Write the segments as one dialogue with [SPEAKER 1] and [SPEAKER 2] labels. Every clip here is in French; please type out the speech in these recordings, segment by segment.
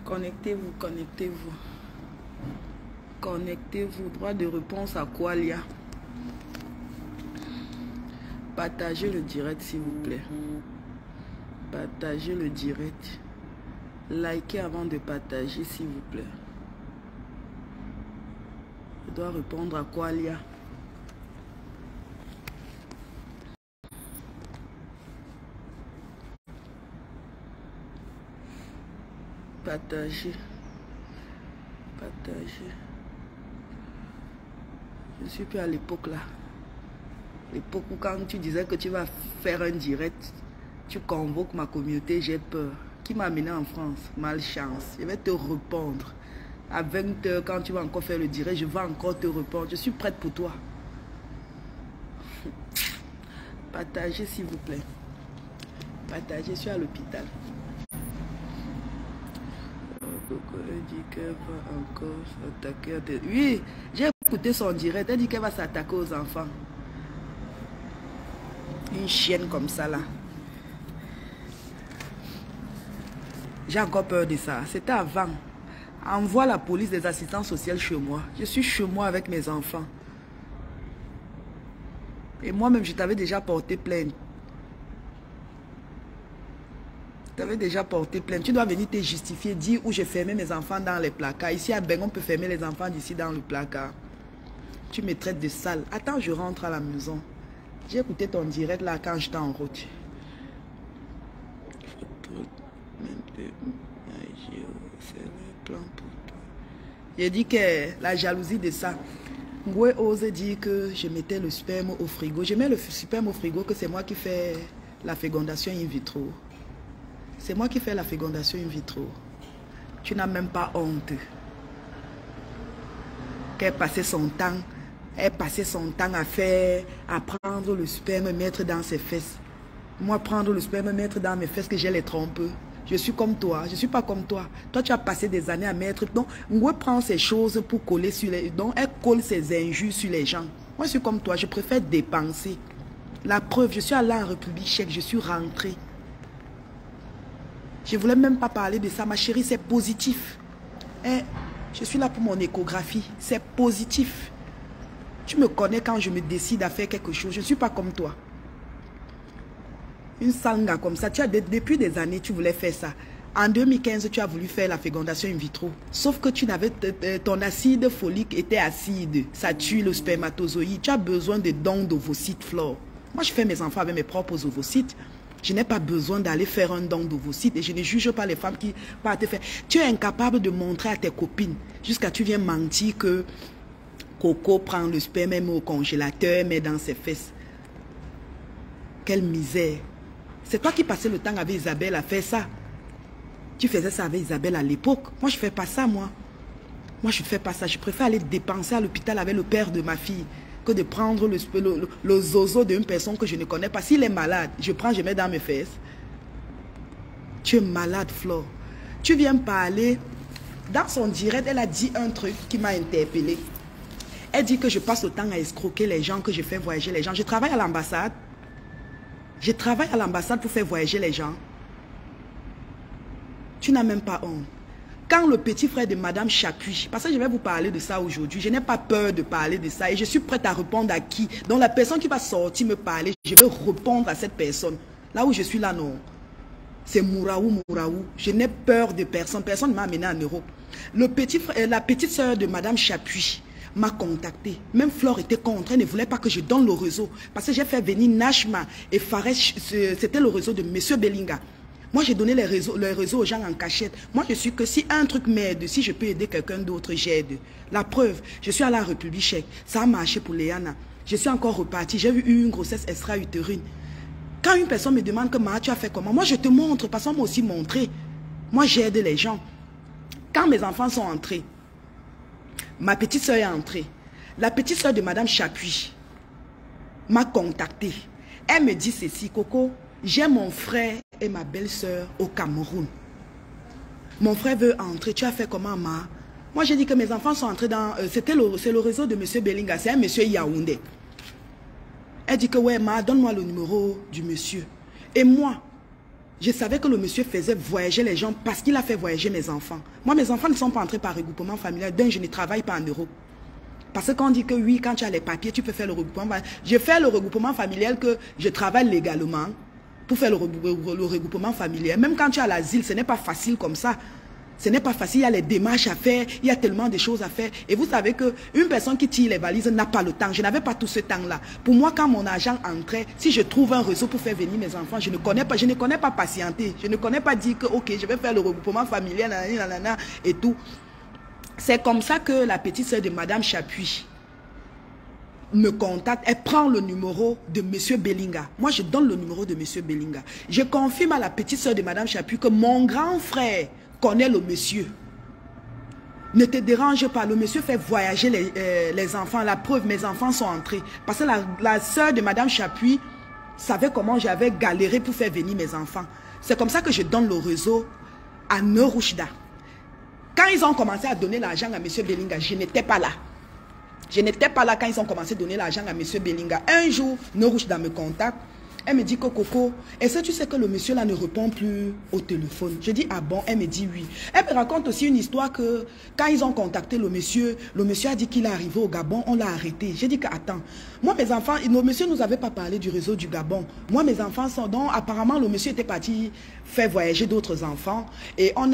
[SPEAKER 1] Connectez-vous, connectez-vous. Connectez-vous. Droit de réponse à Qualia. Partagez le direct, s'il vous plaît. Partagez le direct. Likez avant de partager, s'il vous plaît. Je dois répondre à Qualia. Partagez. Partagez. Je suis plus à l'époque là. L'époque où quand tu disais que tu vas faire un direct, tu convoques ma communauté, j'ai peur. Qui m'a amené en France? Malchance. Je vais te répondre. À 20 h, quand tu vas encore faire le direct, je vais encore te répondre. Je suis prête pour toi. Partagez s'il vous plaît. Partagez, je suis à l'hôpital. Elle dit qu'elle va encore s'attaquer à des... Oui, j'ai écouté son direct. Elle dit qu'elle va s'attaquer aux enfants. Une chienne comme ça là. J'ai encore peur de ça. C'était avant. Envoie la police des assistants sociaux chez moi. Je suis chez moi avec mes enfants. Et moi-même, je t'avais déjà porté plainte. Tu avais déjà porté plainte. Tu dois venir te justifier, dire où j'ai fermé mes enfants dans les placards. Ici à Ben, on peut fermer les enfants d'ici dans le placard. Tu me traites de sale. Attends, je rentre à la maison. J'ai écouté ton direct là quand j'étais en route. J'ai dit que la jalousie de ça. Ngwe ose dire que je mettais le sperme au frigo. Je mets le sperme au frigo que c'est moi qui fais la fécondation in vitro. C'est moi qui fais la fécondation in vitro. Tu n'as même pas honte. Qu'elle passait son temps. Elle passait son temps à prendre le sperme, mettre dans ses fesses. Moi, prendre le sperme, mettre dans mes fesses, que j'ai les trompes. Je suis comme toi. Je ne suis pas comme toi. Toi, tu as passé des années à mettre... Donc, Ngwe prend ces choses pour coller sur les... Donc, elle colle ses injures sur les gens. Moi, je suis comme toi. Je préfère dépenser. La preuve, je suis allée en République tchèque. Je suis rentrée. Je ne voulais même pas parler de ça. Ma chérie, c'est positif. Je suis là pour mon échographie. C'est positif. Tu me connais quand je me décide à faire quelque chose. Je ne suis pas comme toi. Une sanga comme ça. Depuis des années, tu voulais faire ça. En 2015, tu as voulu faire la fécondation in vitro. Sauf que tu n'avais, ton acide folique était acide. Ça tue le spermatozoïde. Tu as besoin de dons d'ovocytes, Flore. Moi, je fais mes enfants avec mes propres ovocytes. Je n'ai pas besoin d'aller faire un don d'ovocytes. Et je ne juge pas les femmes qui partent faire. Tu es incapable de montrer à tes copines. Jusqu'à tu viens mentir que Coco prend le sperme, met au congélateur, met dans ses fesses. Quelle misère. C'est toi qui passais le temps avec Isabelle à faire ça. Tu faisais ça avec Isabelle à l'époque. Moi, je ne fais pas ça, moi. Moi, je ne fais pas ça. Je préfère aller dépenser à l'hôpital avec le père de ma fille que de prendre le zozo d'une personne que je ne connais pas. S'il est malade, je prends, je mets dans mes fesses. Tu es malade, Flore. Tu viens parler. Dans son direct, elle a dit un truc qui m'a interpellée. Elle dit que je passe le temps à escroquer les gens, que je fais voyager les gens. Je travaille à l'ambassade. Je travaille à l'ambassade pour faire voyager les gens. Tu n'as même pas honte. Quand le petit frère de Madame Chapuis, parce que je vais vous parler de ça aujourd'hui, je n'ai pas peur de parler de ça et je suis prête à répondre à qui. Donc la personne qui va sortir me parler, je vais répondre à cette personne. Là où je suis là, non. C'est Mouraou. Je n'ai peur de personne. Personne ne m'a amené en Europe. La petite soeur de Madame Chapuis m'a contacté. Même Flore était contre. Elle ne voulait pas que je donne le réseau. Parce que j'ai fait venir Nashma et Fares. C'était le réseau de M. Bellinga. Moi, j'ai donné les réseaux aux gens en cachette. Moi, je suis que si un truc m'aide, si je peux aider quelqu'un d'autre, j'aide. La preuve, je suis à la République tchèque. Ça a marché pour Léana. Je suis encore repartie. J'ai eu une grossesse extra-utérine. Quand une personne me demande que tu as fait comment, moi, je te montre. Parce qu'on m'a aussi montré. Moi, j'aide les gens. Quand mes enfants sont entrés, ma petite soeur est entrée. La petite soeur de Madame Chapuis m'a contacté. Elle me dit ceci, Coco, j'ai mon frère et ma belle-soeur au Cameroun. Mon frère veut entrer. Tu as fait comment, ma? Moi, j'ai dit que mes enfants sont entrés dans... c'est le réseau de M. Bellinga. C'est un monsieur Yaoundé. Elle dit que, ouais, ma, donne-moi le numéro du monsieur. Et moi, Je savais que le monsieur faisait voyager les gens parce qu'il a fait voyager mes enfants. Moi, mes enfants ne sont pas entrés par regroupement familial. Donc, je ne travaille pas en Europe. Parce que quand on dit que oui, quand tu as les papiers, tu peux faire le regroupement. Je fais le regroupement familial que je travaille légalement pour faire le regroupement familial. Même quand tu as l'asile, ce n'est pas facile comme ça. Ce n'est pas facile, il y a les démarches à faire, il y a tellement de choses à faire. Et vous savez qu'une personne qui tire les valises n'a pas le temps. Je n'avais pas tout ce temps-là. Pour moi, quand mon agent entrait, si je trouve un réseau pour faire venir mes enfants, je ne connais pas patienter. Je ne connais pas dire que, ok, je vais faire le regroupement familial, nanana, et tout. C'est comme ça que la petite sœur de Madame Chapuis me contacte. Elle prend le numéro de Monsieur Bellinga. Moi, je donne le numéro de Monsieur Bellinga. Je confirme à la petite sœur de Madame Chapuis que mon grand frère connaît le monsieur. Ne te dérange pas, le monsieur fait voyager les enfants. La preuve, mes enfants sont entrés. Parce que la sœur de Madame Chapuis savait comment j'avais galéré pour faire venir mes enfants. C'est comme ça que je donne le réseau à Nerouchda. Quand ils ont commencé à donner l'argent à monsieur Bellinga, je n'étais pas là. Je n'étais pas là quand ils ont commencé à donner l'argent à monsieur Bellinga. Un jour, Nerouchda me contacte. Elle me dit que Coco, est-ce que tu sais que le monsieur là ne répond plus au téléphone? Je dis ah bon, elle me dit oui. Elle me raconte aussi une histoire que quand ils ont contacté le monsieur a dit qu'il est arrivé au Gabon, on l'a arrêté. J'ai dit que attends, moi mes enfants, le monsieur nous avait pas parlé du réseau du Gabon. Moi mes enfants sont donc apparemment le monsieur était parti faire voyager d'autres enfants et on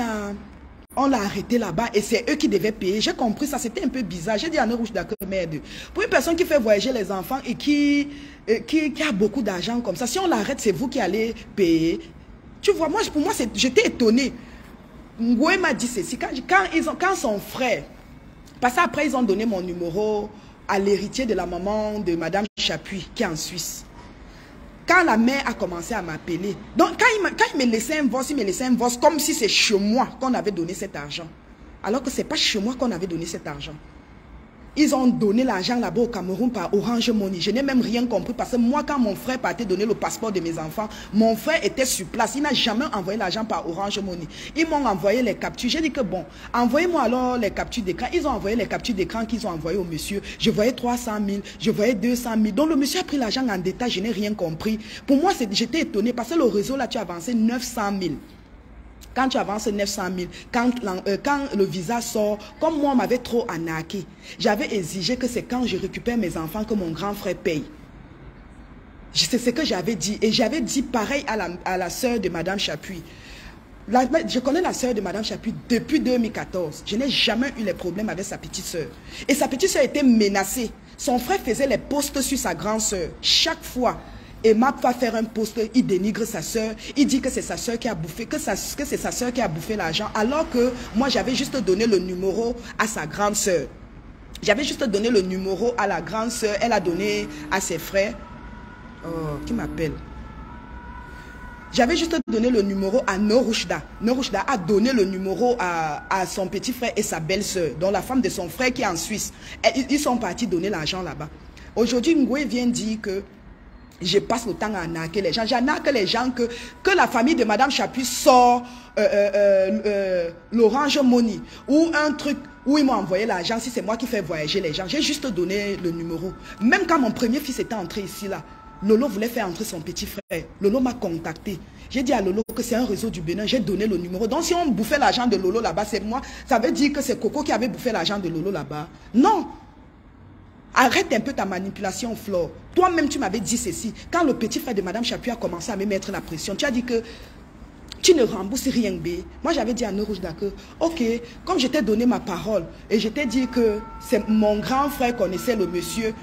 [SPEAKER 1] l'a arrêté là-bas et c'est eux qui devaient payer. J'ai compris ça, c'était un peu bizarre. J'ai dit à Nerouche d'accord, merde. Pour une personne qui fait voyager les enfants et qui a beaucoup d'argent comme ça, si on l'arrête, c'est vous qui allez payer. Tu vois, pour moi, j'étais étonné. Ngoué m'a dit ceci. Quand son frère, parce qu'après, ils ont donné mon numéro à l'héritier de la maman de Madame Chapuis, qui est en Suisse. Quand la mère a commencé à m'appeler, donc quand il me laissait un voice, comme si c'est chez moi qu'on avait donné cet argent. Alors que ce n'est pas chez moi qu'on avait donné cet argent. Ils ont donné l'argent là-bas au Cameroun par Orange Money. Je n'ai même rien compris parce que moi, quand mon frère partait donner le passeport de mes enfants, mon frère était sur place. Il n'a jamais envoyé l'argent par Orange Money. Ils m'ont envoyé les captures. J'ai dit que bon, envoyez-moi alors les captures d'écran. Ils ont envoyé les captures d'écran qu'ils ont envoyées au monsieur. Je voyais 300 000, je voyais 200 000. Donc le monsieur a pris l'argent en détail, je n'ai rien compris. Pour moi, j'étais étonné parce que le réseau là, tu as avancé 900 000. Quand tu avances 900 000, quand le visa sort, comme moi, on m'avait trop arnaqué, j'avais exigé que c'est quand je récupère mes enfants que mon grand frère paye. C'est ce que j'avais dit. Et j'avais dit pareil à la sœur de Madame Chapuis. Je connais la sœur de Madame Chapuis depuis 2014. Je n'ai jamais eu les problèmes avec sa petite sœur. Et sa petite sœur était menacée. Son frère faisait les posts sur sa grande sœur. Chaque fois. Et Map va faire un post, il dénigre sa soeur, il dit que c'est sa soeur qui a bouffé, que c'est sa soeur qui a bouffé l'argent, alors que moi j'avais juste donné le numéro à sa grande soeur. J'avais juste donné le numéro à la grande soeur, elle a donné à ses frères. Oh, qui m'appelle? J'avais juste donné le numéro à Nerouchda. Nerouchda a donné le numéro à son petit frère et sa belle-sœur, dont la femme de son frère qui est en Suisse. Ils sont partis donner l'argent là-bas. Aujourd'hui, Ngoué vient dire que je passe le temps à arnaquer les gens. J'arnaque les gens que la famille de Madame Chapuis sort l'Orange Money ou un truc où ils m'ont envoyé l'argent si c'est moi qui fais voyager les gens. J'ai juste donné le numéro. Même quand mon premier fils était entré ici là, Lolo voulait faire entrer son petit frère. Lolo m'a contacté. J'ai dit à Lolo que c'est un réseau du Bénin. J'ai donné le numéro. Donc si on bouffait l'argent de Lolo là-bas, c'est moi. Ça veut dire que c'est Coco qui avait bouffé l'argent de Lolo là-bas. Non. Arrête un peu ta manipulation, Flore. Toi-même, tu m'avais dit ceci. Quand le petit frère de Madame Chapuis a commencé à me mettre la pression, tu as dit que tu ne rembourses rien, B. Moi, j'avais dit à Nerouche que, ok, comme je t'ai donné ma parole et je t'ai dit que c'est mon grand frère connaissait le monsieur,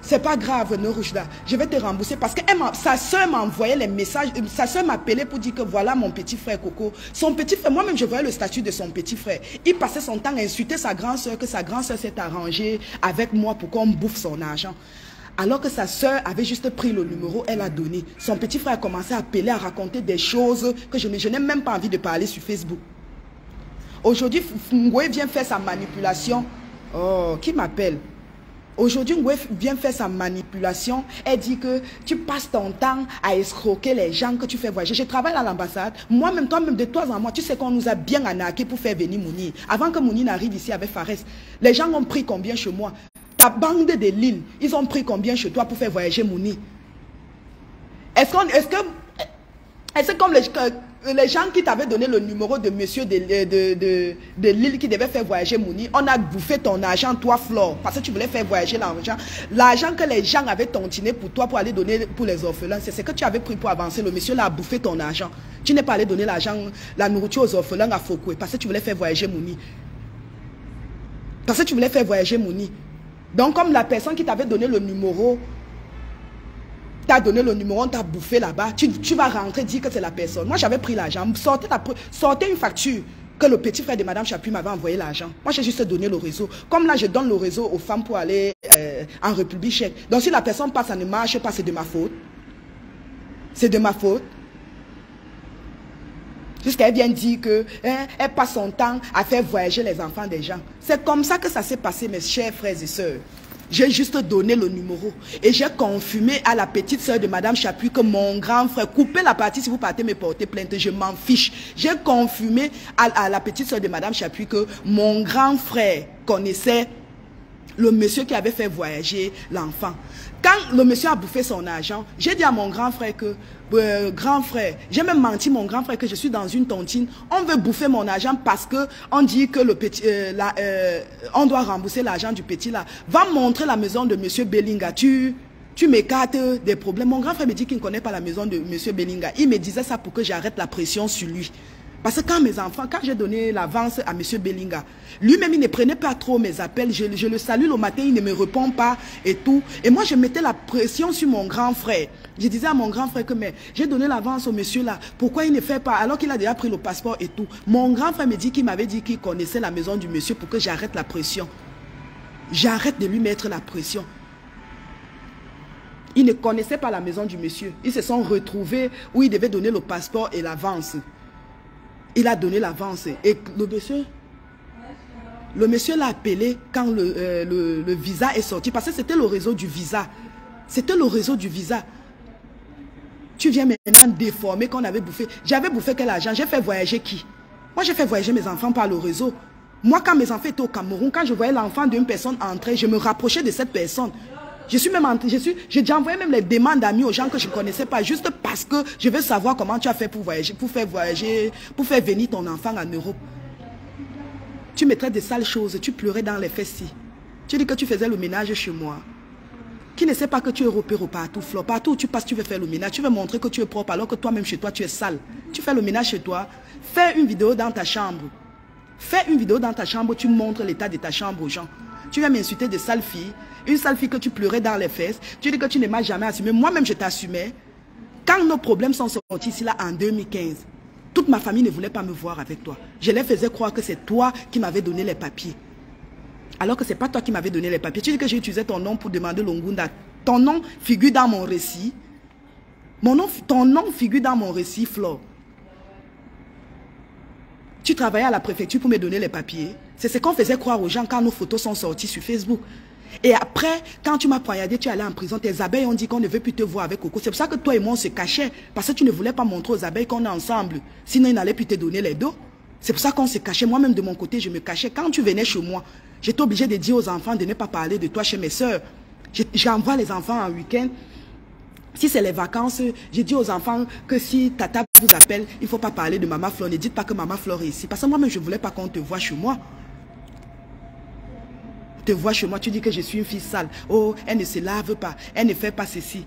[SPEAKER 1] c'est pas grave, Nerouchda, je vais te rembourser parce que sa soeur m'a envoyé les messages, sa soeur m'a appelé pour dire que voilà mon petit frère Coco. Son petit frère, moi-même je voyais le statut de son petit frère. Il passait son temps à insulter sa grande soeur, que sa grande soeur s'est arrangée avec moi pour qu'on bouffe son argent. Alors que sa soeur avait juste pris le numéro, elle a donné. Son petit frère a commencé à appeler, à raconter des choses que je n'ai même pas envie de parler sur Facebook. Aujourd'hui, Ngoué vient faire sa manipulation. Oh, qui m'appelle? Aujourd'hui, Ngoué vient faire sa manipulation. Elle dit que tu passes ton temps à escroquer les gens que tu fais voyager. Je travaille à l'ambassade. Moi-même, toi-même, de toi en moi, tu sais qu'on nous a bien arnaqué pour faire venir Mouni. Avant que Mouni n'arrive ici avec Fares, les gens ont pris combien chez moi? Ta bande de Lille, ils ont pris combien chez toi pour faire voyager Mouni? Est-ce que comme les gens qui t'avaient donné le numéro de monsieur de Lille qui devait faire voyager Mouni, on a bouffé ton argent, toi, Flore, parce que tu voulais faire voyager l'argent. L'argent que les gens avaient tontiné pour toi, pour aller donner pour les orphelins, c'est ce que tu avais pris pour avancer. Le monsieur là a bouffé ton argent. Tu n'es pas allé donner l'argent, la nourriture aux orphelins à Fokoué, parce que tu voulais faire voyager Mouni. Parce que tu voulais faire voyager Mouni. Donc, comme la personne qui t'avait donné le numéro, t'as donné le numéro, on t'a bouffé là-bas, tu vas rentrer, dire que c'est la personne. Moi, j'avais pris l'argent. Sortez une facture que le petit frère de Madame Chapuis m'avait envoyé l'argent. Moi, j'ai juste donné le réseau. Comme là, je donne le réseau aux femmes pour aller en République tchèque. Donc, si la personne passe, ça ne marche pas, c'est de ma faute. C'est de ma faute. Jusqu'à elle vient dire qu'elle passe son temps à faire voyager les enfants des gens. C'est comme ça que ça s'est passé, mes chers frères et sœurs. J'ai juste donné le numéro. Et j'ai confirmé à la petite sœur de Madame Chapuis que mon grand frère, coupez la partie si vous partez me porter plainte, je m'en fiche. J'ai confirmé à la petite sœur de Madame Chapuis que mon grand frère connaissait le monsieur qui avait fait voyager l'enfant. Quand le monsieur a bouffé son argent, j'ai dit à mon grand frère que, grand frère, j'ai même menti mon grand frère que je suis dans une tontine. On veut bouffer mon argent parce que on dit que le petit, on doit rembourser l'argent du petit là. Va montrer la maison de monsieur Bellinga. Tu m'écartes des problèmes. Mon grand frère me dit qu'il ne connaît pas la maison de monsieur Bellinga. Il me disait ça pour que j'arrête la pression sur lui. Parce que quand mes enfants, quand j'ai donné l'avance à M. Bellinga, lui-même, il ne prenait pas trop mes appels. Je le salue le matin, il ne me répond pas et tout. Et moi, je mettais la pression sur mon grand frère. Je disais à mon grand frère que, mais j'ai donné l'avance au monsieur là. Pourquoi il ne fait pas, alors qu'il a déjà pris le passeport et tout. Mon grand frère me dit qu'il m'avait dit qu'il connaissait la maison du monsieur pour que j'arrête la pression. J'arrête de lui mettre la pression. Ils ne connaissaient pas la maison du monsieur. Ils se sont retrouvés où il devait donner le passeport et l'avance. Il a donné l'avance. Et le monsieur l'a appelé quand le visa est sorti. Parce que c'était le réseau du visa. C'était le réseau du visa. Tu viens maintenant déformer qu'on avait bouffé. J'avais bouffé quel argent? J'ai fait voyager qui? Moi, j'ai fait voyager mes enfants par le réseau. Moi, quand mes enfants étaient au Cameroun, quand je voyais l'enfant d'une personne entrer, je me rapprochais de cette personne. J'ai déjà envoyé même les demandes d'amis aux gens que je ne connaissais pas, juste parce que je veux savoir comment tu as fait pour voyager, pour faire venir ton enfant en Europe. Tu me traites de sales choses, tu pleurais dans les fesses. Tu dis que tu faisais le ménage chez moi. Qui ne sait pas que tu es repéré partout, Flo, partout où tu passes, tu veux faire le ménage, tu veux montrer que tu es propre alors que toi-même chez toi, tu es sale. Tu fais le ménage chez toi, fais une vidéo dans ta chambre. Fais une vidéo dans ta chambre, tu montres l'état de ta chambre aux gens. Tu viens m'insulter de sale fille. Une sale fille que tu pleurais dans les fesses. Tu dis que tu ne m'as jamais assumé. Moi-même, je t'assumais. Quand nos problèmes sont sortis ici, là, en 2015, toute ma famille ne voulait pas me voir avec toi. Je les faisais croire que c'est toi qui m'avais donné les papiers. Alors que ce n'est pas toi qui m'avais donné les papiers. Tu dis que j'ai utilisé ton nom pour demander l'Ongunda. Ton nom figure dans mon récit. Ton nom figure dans mon récit, Flore. Tu travaillais à la préfecture pour me donner les papiers. C'est ce qu'on faisait croire aux gens quand nos photos sont sorties sur Facebook. Et après, quand tu m'as poignardé, tu es allé en prison. Tes abeilles ont dit qu'on ne veut plus te voir avec Coco. C'est pour ça que toi et moi, on se cachait. Parce que tu ne voulais pas montrer aux abeilles qu'on est ensemble. Sinon, ils n'allaient plus te donner les dos. C'est pour ça qu'on se cachait. Moi-même, de mon côté, je me cachais. Quand tu venais chez moi, j'étais obligée de dire aux enfants de ne pas parler de toi chez mes soeurs. J'envoie les enfants en week-end. Si c'est les vacances, j'ai dit aux enfants que si Tata vous appelle, il ne faut pas parler de Maman Flore. Ne dites pas que Maman Flore est ici. Parce que moi-même, je ne voulais pas qu'on te voie chez moi. Te vois chez moi, tu dis que je suis une fille sale. Oh, elle ne se lave pas, elle ne fait pas ceci.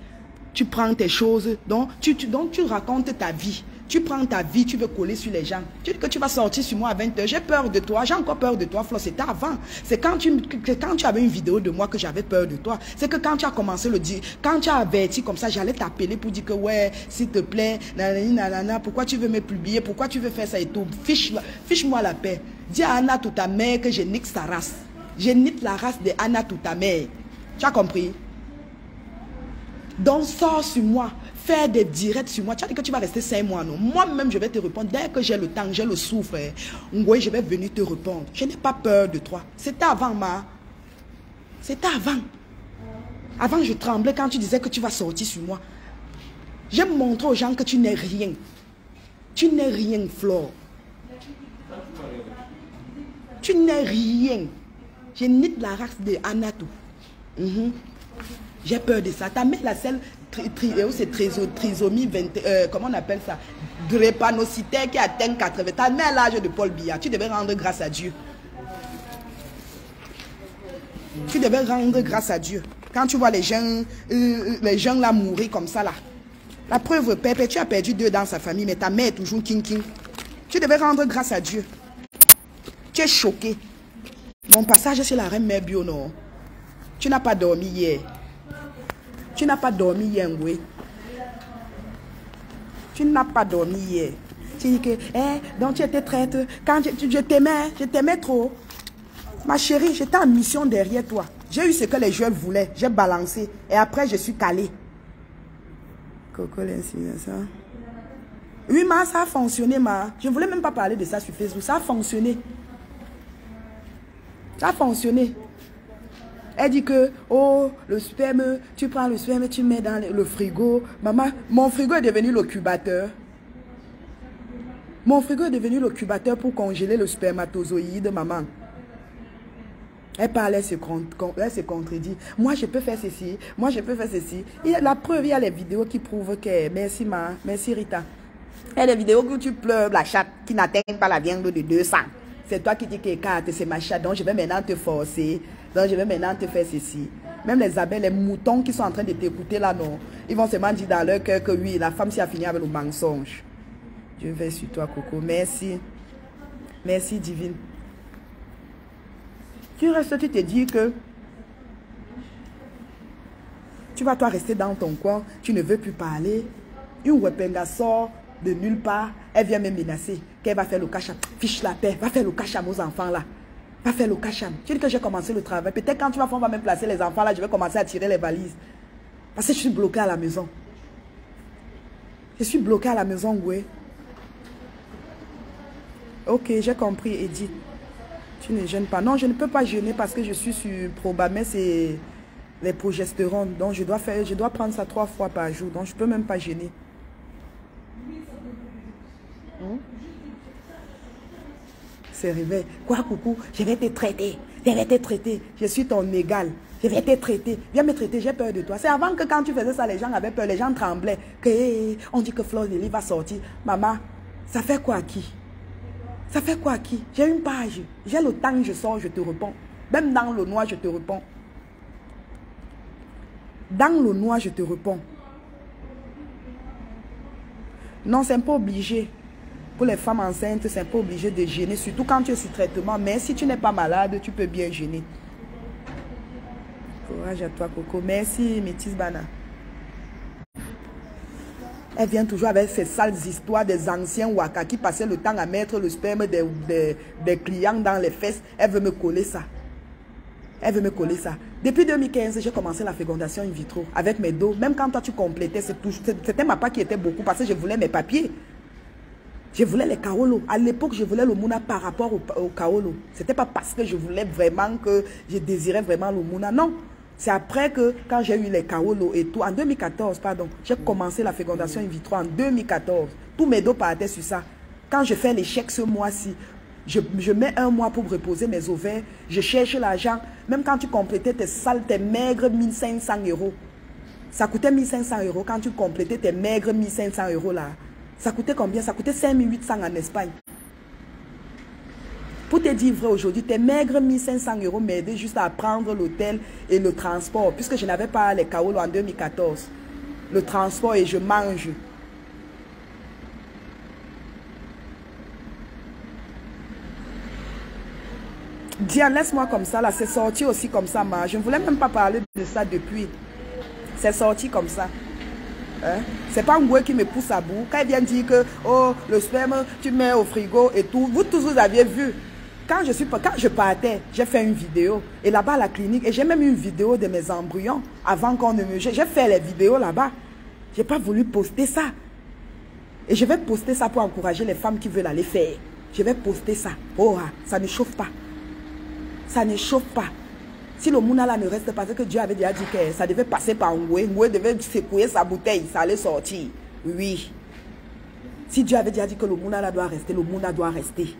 [SPEAKER 1] Tu prends tes choses, donc tu racontes ta vie. Tu prends ta vie, tu veux coller sur les gens. Tu dis que tu vas sortir sur moi à 20 h. J'ai peur de toi, j'ai encore peur de toi, Flo. C'était avant. C'est quand tu avais une vidéo de moi que j'avais peur de toi. C'est que quand tu as commencé le dire, quand tu as averti comme ça, j'allais t'appeler pour dire que ouais, s'il te plaît, nanana, pourquoi tu veux me publier, pourquoi tu veux faire ça et tout. Fiche-moi la paix. Dis à Anna, toute ta mère, que je nique sa race. Je nique la race de Anna, toute ta mère. Tu as compris? Donc, sors sur moi. Fais des directs sur moi. Tu as dit que tu vas rester 5 mois, non? Moi-même, je vais te répondre. Dès que j'ai le temps, j'ai le souffle, oui, je vais venir te répondre. Je n'ai pas peur de toi. C'était avant, C'était avant. Avant, je tremblais quand tu disais que tu vas sortir sur moi. J'ai montré aux gens que tu n'es rien. Tu n'es rien, Flore. Tu n'es rien. Je nique la race de Anatou. J'ai peur de ça. Ta mère, la seule trisomie 20, comment on appelle ça? Drépanocytaire qui atteint 80. Ta mère l'âge de Paul Biya. Tu devais rendre grâce à Dieu. Tu devais rendre grâce à Dieu. Quand tu vois les gens là mourir comme ça là. La preuve, Pépé, tu as perdu 2 dans sa famille, mais ta mère est toujours king. Tu devais rendre grâce à Dieu. Tu es choqué. Mon passage c'est la reine mère bio, non. Tu n'as pas dormi hier. Tu n'as pas dormi hier, oui. Tu n'as pas dormi hier. Tu dis que, donc tu étais traite. Quand je t'aimais trop. Ma chérie, j'étais en mission derrière toi. J'ai eu ce que les jeunes voulaient. J'ai balancé. Et après, je suis calée. Coco, l'insémination. Oui, ma, ça a fonctionné, ma. Je ne voulais même pas parler de ça sur Facebook. Ça a fonctionné. Ça a fonctionné. Elle dit que, oh, le sperme, tu prends le sperme, tu mets dans le frigo. Maman, mon frigo est devenu le cubateur. Mon frigo est devenu le cubateur pour congeler le spermatozoïde, maman. Elle parle, elle se contredit. Moi, je peux faire ceci. Moi, je peux faire ceci. Il y a la preuve, il y a les vidéos qui prouvent que... Merci, ma. Merci, Rita. Il y a des vidéos où tu pleures la chatte qui n'atteint pas la viande de 200. C'est toi qui dis que c'est ma chatte. Donc, je vais maintenant te forcer. Donc, je vais maintenant te faire ceci. Même les abeilles, les moutons qui sont en train de t'écouter là, non. Ils vont seulement dire dans leur cœur que oui, la femme s'y a fini avec le mensonge. Dieu veille sur toi, Coco. Merci. Merci, divine. Tu restes, tu te dis que tu vas toi rester dans ton coin, tu ne veux plus parler. Une wepenga sort de nulle part, elle vient me menacer, qu'elle va faire le cacham. Fiche la paix, va faire le cacham aux enfants là. Va faire le cacham. Tu dis que j'ai commencé le travail. Peut-être quand tu vas faire, on va me placer les enfants là, je vais commencer à tirer les valises. Parce que je suis bloquée à la maison. Je suis bloquée à la maison, oui. Ok, j'ai compris, Edith. Tu ne jeûnes pas. Non, je ne peux pas jeûner parce que je suis sur Probamès et les progestérones. Donc, je dois prendre ça 3 fois par jour. Donc, je ne peux même pas jeûner. C'est réveil. Quoi, coucou? Je vais te traiter. Je vais te traiter. Je suis ton égal. Je vais te traiter. Viens me traiter, j'ai peur de toi. C'est avant que quand tu faisais ça, les gens avaient peur. Les gens tremblaient. On dit que Flore Nelly va sortir. Maman, ça fait quoi à qui? Ça fait quoi à qui? J'ai une page. J'ai le temps, je sors, je te réponds. Même dans le noir, je te réponds. Dans le noir, je te réponds. Non, c'est pas obligé. Pour les femmes enceintes, c'est pas obligé de jeûner. Surtout quand tu es sous traitement. Mais si tu n'es pas malade, tu peux bien jeûner. Courage à toi, Coco. Merci, Métis Bana. Elle vient toujours avec ces sales histoires des anciens Waka qui passaient le temps à mettre le sperme des clients dans les fesses. Elle veut me coller ça. Elle veut me coller ça. Depuis 2015, j'ai commencé la fécondation in vitro avec mes dos. Même quand toi tu complétais, c'était ma part qui était beaucoup parce que je voulais mes papiers. Je voulais les kaolo. À l'époque, je voulais le Mouna par rapport au kaolo. Ce n'était pas parce que je voulais vraiment que je désirais vraiment le Mouna. Non. C'est après que, quand j'ai eu les kaolo et tout, en 2014, pardon, j'ai commencé la fécondation in vitro en 2014. Tous mes dos partaient sur ça. Quand je fais l'échec ce mois-ci, je mets 1 mois pour reposer mes ovaires. Je cherche l'argent. Même quand tu complétais tes sales, tes maigres 1500 €. Ça coûtait 1500 € quand tu complétais tes maigres 1500 € là. Ça coûtait combien? Ça coûtait 5800 en Espagne. Pour te dire vrai, aujourd'hui, tes maigres 1500 € m'aidaient juste à prendre l'hôtel et le transport. Puisque je n'avais pas les kaolo en 2014. Le transport et je mange. Diane, laisse-moi comme ça, là. C'est sorti aussi comme ça, ma. Je ne voulais même pas parler de ça depuis. C'est sorti comme ça. Hein? C'est pas un gouet qui me pousse à bout. Quand il vient dire que, oh, le sperme, tu mets au frigo et tout. Vous tous, vous aviez vu. Quand je partais, j'ai fait une vidéo. Et là-bas, à la clinique, et j'ai même une vidéo de mes embryons. Avant qu'on ne me... J'ai fait les vidéos là-bas. J'ai pas voulu poster ça. Et je vais poster ça pour encourager les femmes qui veulent aller faire. Je vais poster ça. Oh, ça ne chauffe pas. Ça ne chauffe pas. Si le mouna là ne reste pas, c'est que Dieu avait déjà dit que ça devait passer par Ngoué. Ngoué devait secouer sa bouteille, ça allait sortir. Oui. Si Dieu avait déjà dit que le mouna là doit rester, le mouna doit rester.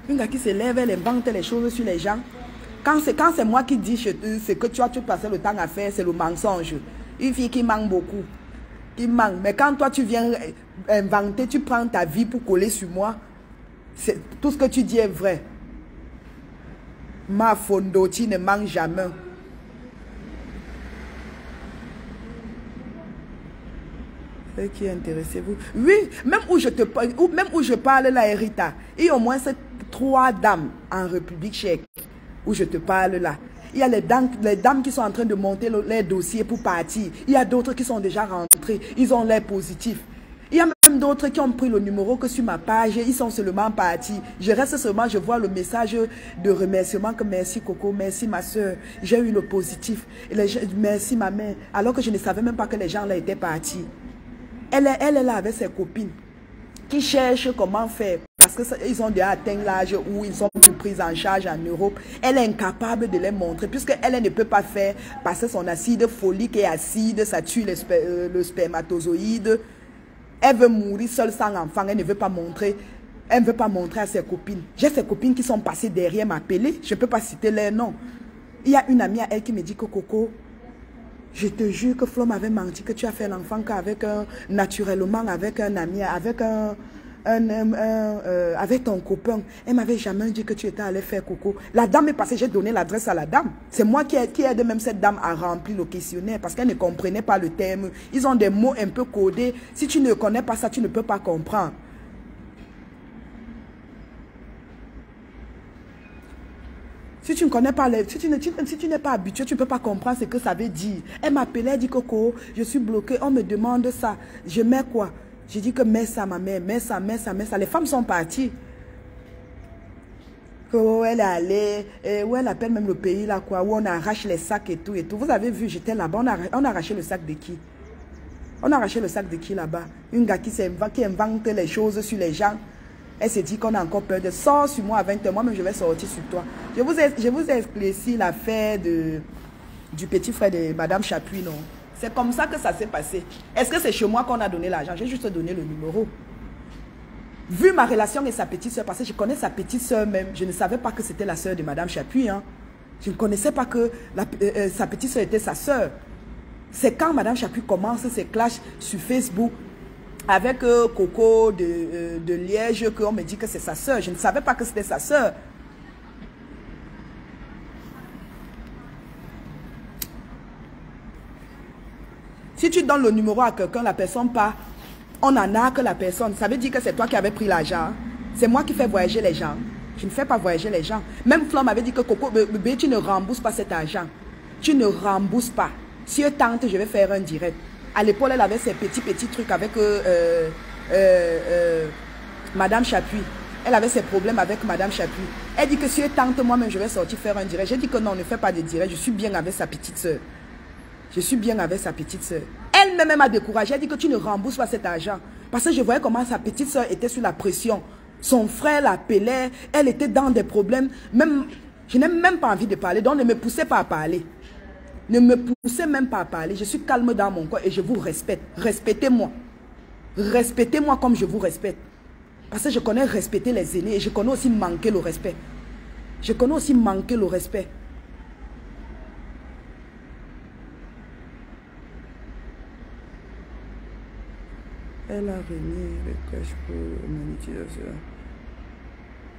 [SPEAKER 1] Une gars qui se lève, elle invente les choses sur les gens. Quand c'est moi qui dis ce que tu passes le temps à faire, c'est le mensonge. Une fille qui manque beaucoup. Qui manque. Mais quand toi tu viens inventer, tu prends ta vie pour coller sur moi, tout ce que tu dis est vrai. Ma fondoti ne manque jamais. Qui intéressez-vous? Oui, même où je parle là, Erita, il y a au moins 3 dames en République tchèque où je te parle là. Il y a les dames qui sont en train de monter les dossiers pour partir. Il y a d'autres qui sont déjà rentrées. Ils ont l'air positifs. Il y a même d'autres qui ont pris le numéro que sur ma page. Ils sont seulement partis. Je reste seulement, je vois le message de remerciement que merci Coco, merci ma soeur. J'ai eu le positif. Merci ma mère. Alors que je ne savais même pas que les gens là étaient partis. Elle est là avec ses copines qui cherchent comment faire parce qu'ils ont déjà atteint l'âge où ils sont plus pris en charge en Europe. Elle est incapable de les montrer puisqu'elle ne peut pas faire passer son acide folique et acide, ça tue le spermatozoïde. Elle veut mourir seule sans enfant, elle ne veut pas montrer. Elle ne veut pas montrer à ses copines. J'ai ses copines qui sont passées derrière m'appeler, je ne peux pas citer leur nom. Il y a une amie à elle qui me dit que Coco, je te jure que Flo m'avait menti, que tu as fait l'enfant qu'avec naturellement, avec un ami, avec avec ton copain. Elle m'avait jamais dit que tu étais allé faire Coco. La dame est passée, j'ai donné l'adresse à la dame. C'est moi qui aide même cette dame à remplir le questionnaire parce qu'elle ne comprenait pas le terme. Ils ont des mots un peu codés. Si tu ne connais pas ça, tu ne peux pas comprendre. Si tu ne connais pas, si tu n'es pas habitué, tu ne peux pas comprendre ce que ça veut dire. Elle m'appelait, elle dit Coco, je suis bloquée, on me demande ça. Je mets quoi? J'ai dit que mets ça, ma mère, mets ça, mets ça, mets ça. Les femmes sont parties. Oh, elle est allée, où elle appelle même le pays là, quoi, où on arrache les sacs et tout et tout. Vous avez vu, j'étais là-bas, on a arraché le sac de qui? On a arraché le sac de qui là-bas? Une gars qui invente les choses sur les gens. Elle s'est dit qu'on a encore peur de sors sur moi à 20 h. Moi-même, je vais sortir sur toi. Je vous ai éclairci l'affaire du petit frère de Madame Chapuis, non? C'est comme ça que ça s'est passé. Est-ce que c'est chez moi qu'on a donné l'argent? J'ai juste donné le numéro. Vu ma relation avec sa petite soeur, parce que je connais sa petite soeur même, je ne savais pas que c'était la soeur de Madame Chapuis. Hein. Je ne connaissais pas que sa petite soeur était sa soeur. C'est quand Madame Chapuis commence ses clashs sur Facebook, avec Coco de Liège, qu'on me dit que c'est sa soeur. Je ne savais pas que c'était sa soeur. Si tu donnes le numéro à quelqu'un, la personne part, on en a que la personne. Ça veut dire que c'est toi qui avais pris l'argent. C'est moi qui fais voyager les gens. Je ne fais pas voyager les gens. Même Flo m'avait dit que Coco, bébé, tu ne rembourses pas cet argent. Tu ne rembourses pas. Si elle tente, je vais faire un direct. À l'époque, elle avait ses petits trucs avec Madame Chapuis. Elle avait ses problèmes avec Madame Chapuis. Elle dit que si elle tente, moi-même, je vais sortir faire un direct. J'ai dit que non, ne fais pas de direct. Je suis bien avec sa petite soeur. Je suis bien avec sa petite soeur. Elle-même m'a découragée. Elle dit que tu ne rembourses pas cet argent. Parce que je voyais comment sa petite soeur était sous la pression. Son frère l'appelait. Elle était dans des problèmes. Même, je n'ai même pas envie de parler. Donc, ne me poussez pas à parler. Ne me poussez même pas à parler. Je suis calme dans mon coin et je vous respecte. Respectez-moi. Respectez-moi comme je vous respecte. Parce que je connais respecter les aînés et je connais aussi manquer le respect. Je connais aussi manquer le respect. Elle a remis le cash pour monétisation.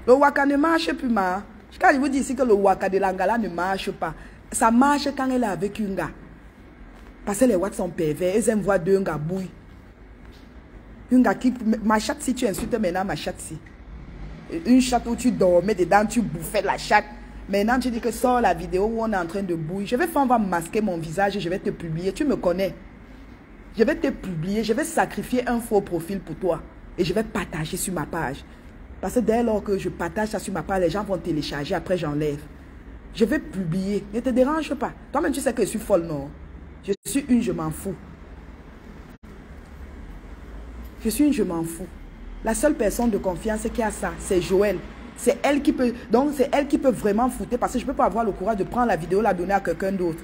[SPEAKER 1] Le waka ne marche plus, ma. Quand je vous dis ici que le waka de l'Angala ne marche pas, ça marche quand elle est avec un gars. Parce que les watts sont pervers. Ils aiment voir deux gars bouillir. Un gars qui... Ma chatte, si tu insultes maintenant ma chatte, si. Une chatte où tu dormais dedans, tu bouffais la chatte. Maintenant, tu dis que sors la vidéo où on est en train de bouillir. Je vais faire, on va masquer mon visage et je vais te publier. Tu me connais. Je vais te publier. Je vais sacrifier un faux profil pour toi. Et je vais partager sur ma page. Parce que dès lors que je partage ça sur ma page, les gens vont télécharger. Après, j'enlève. Je vais publier. Ne te dérange pas. Toi-même, tu sais que je suis folle, non? Je suis une, je m'en fous. Je suis une, je m'en fous. La seule personne de confiance qui a ça, c'est Joël. C'est elle qui peut... Donc, c'est elle qui peut vraiment foutre. Parce que je ne peux pas avoir le courage de prendre la vidéo et la donner à quelqu'un d'autre.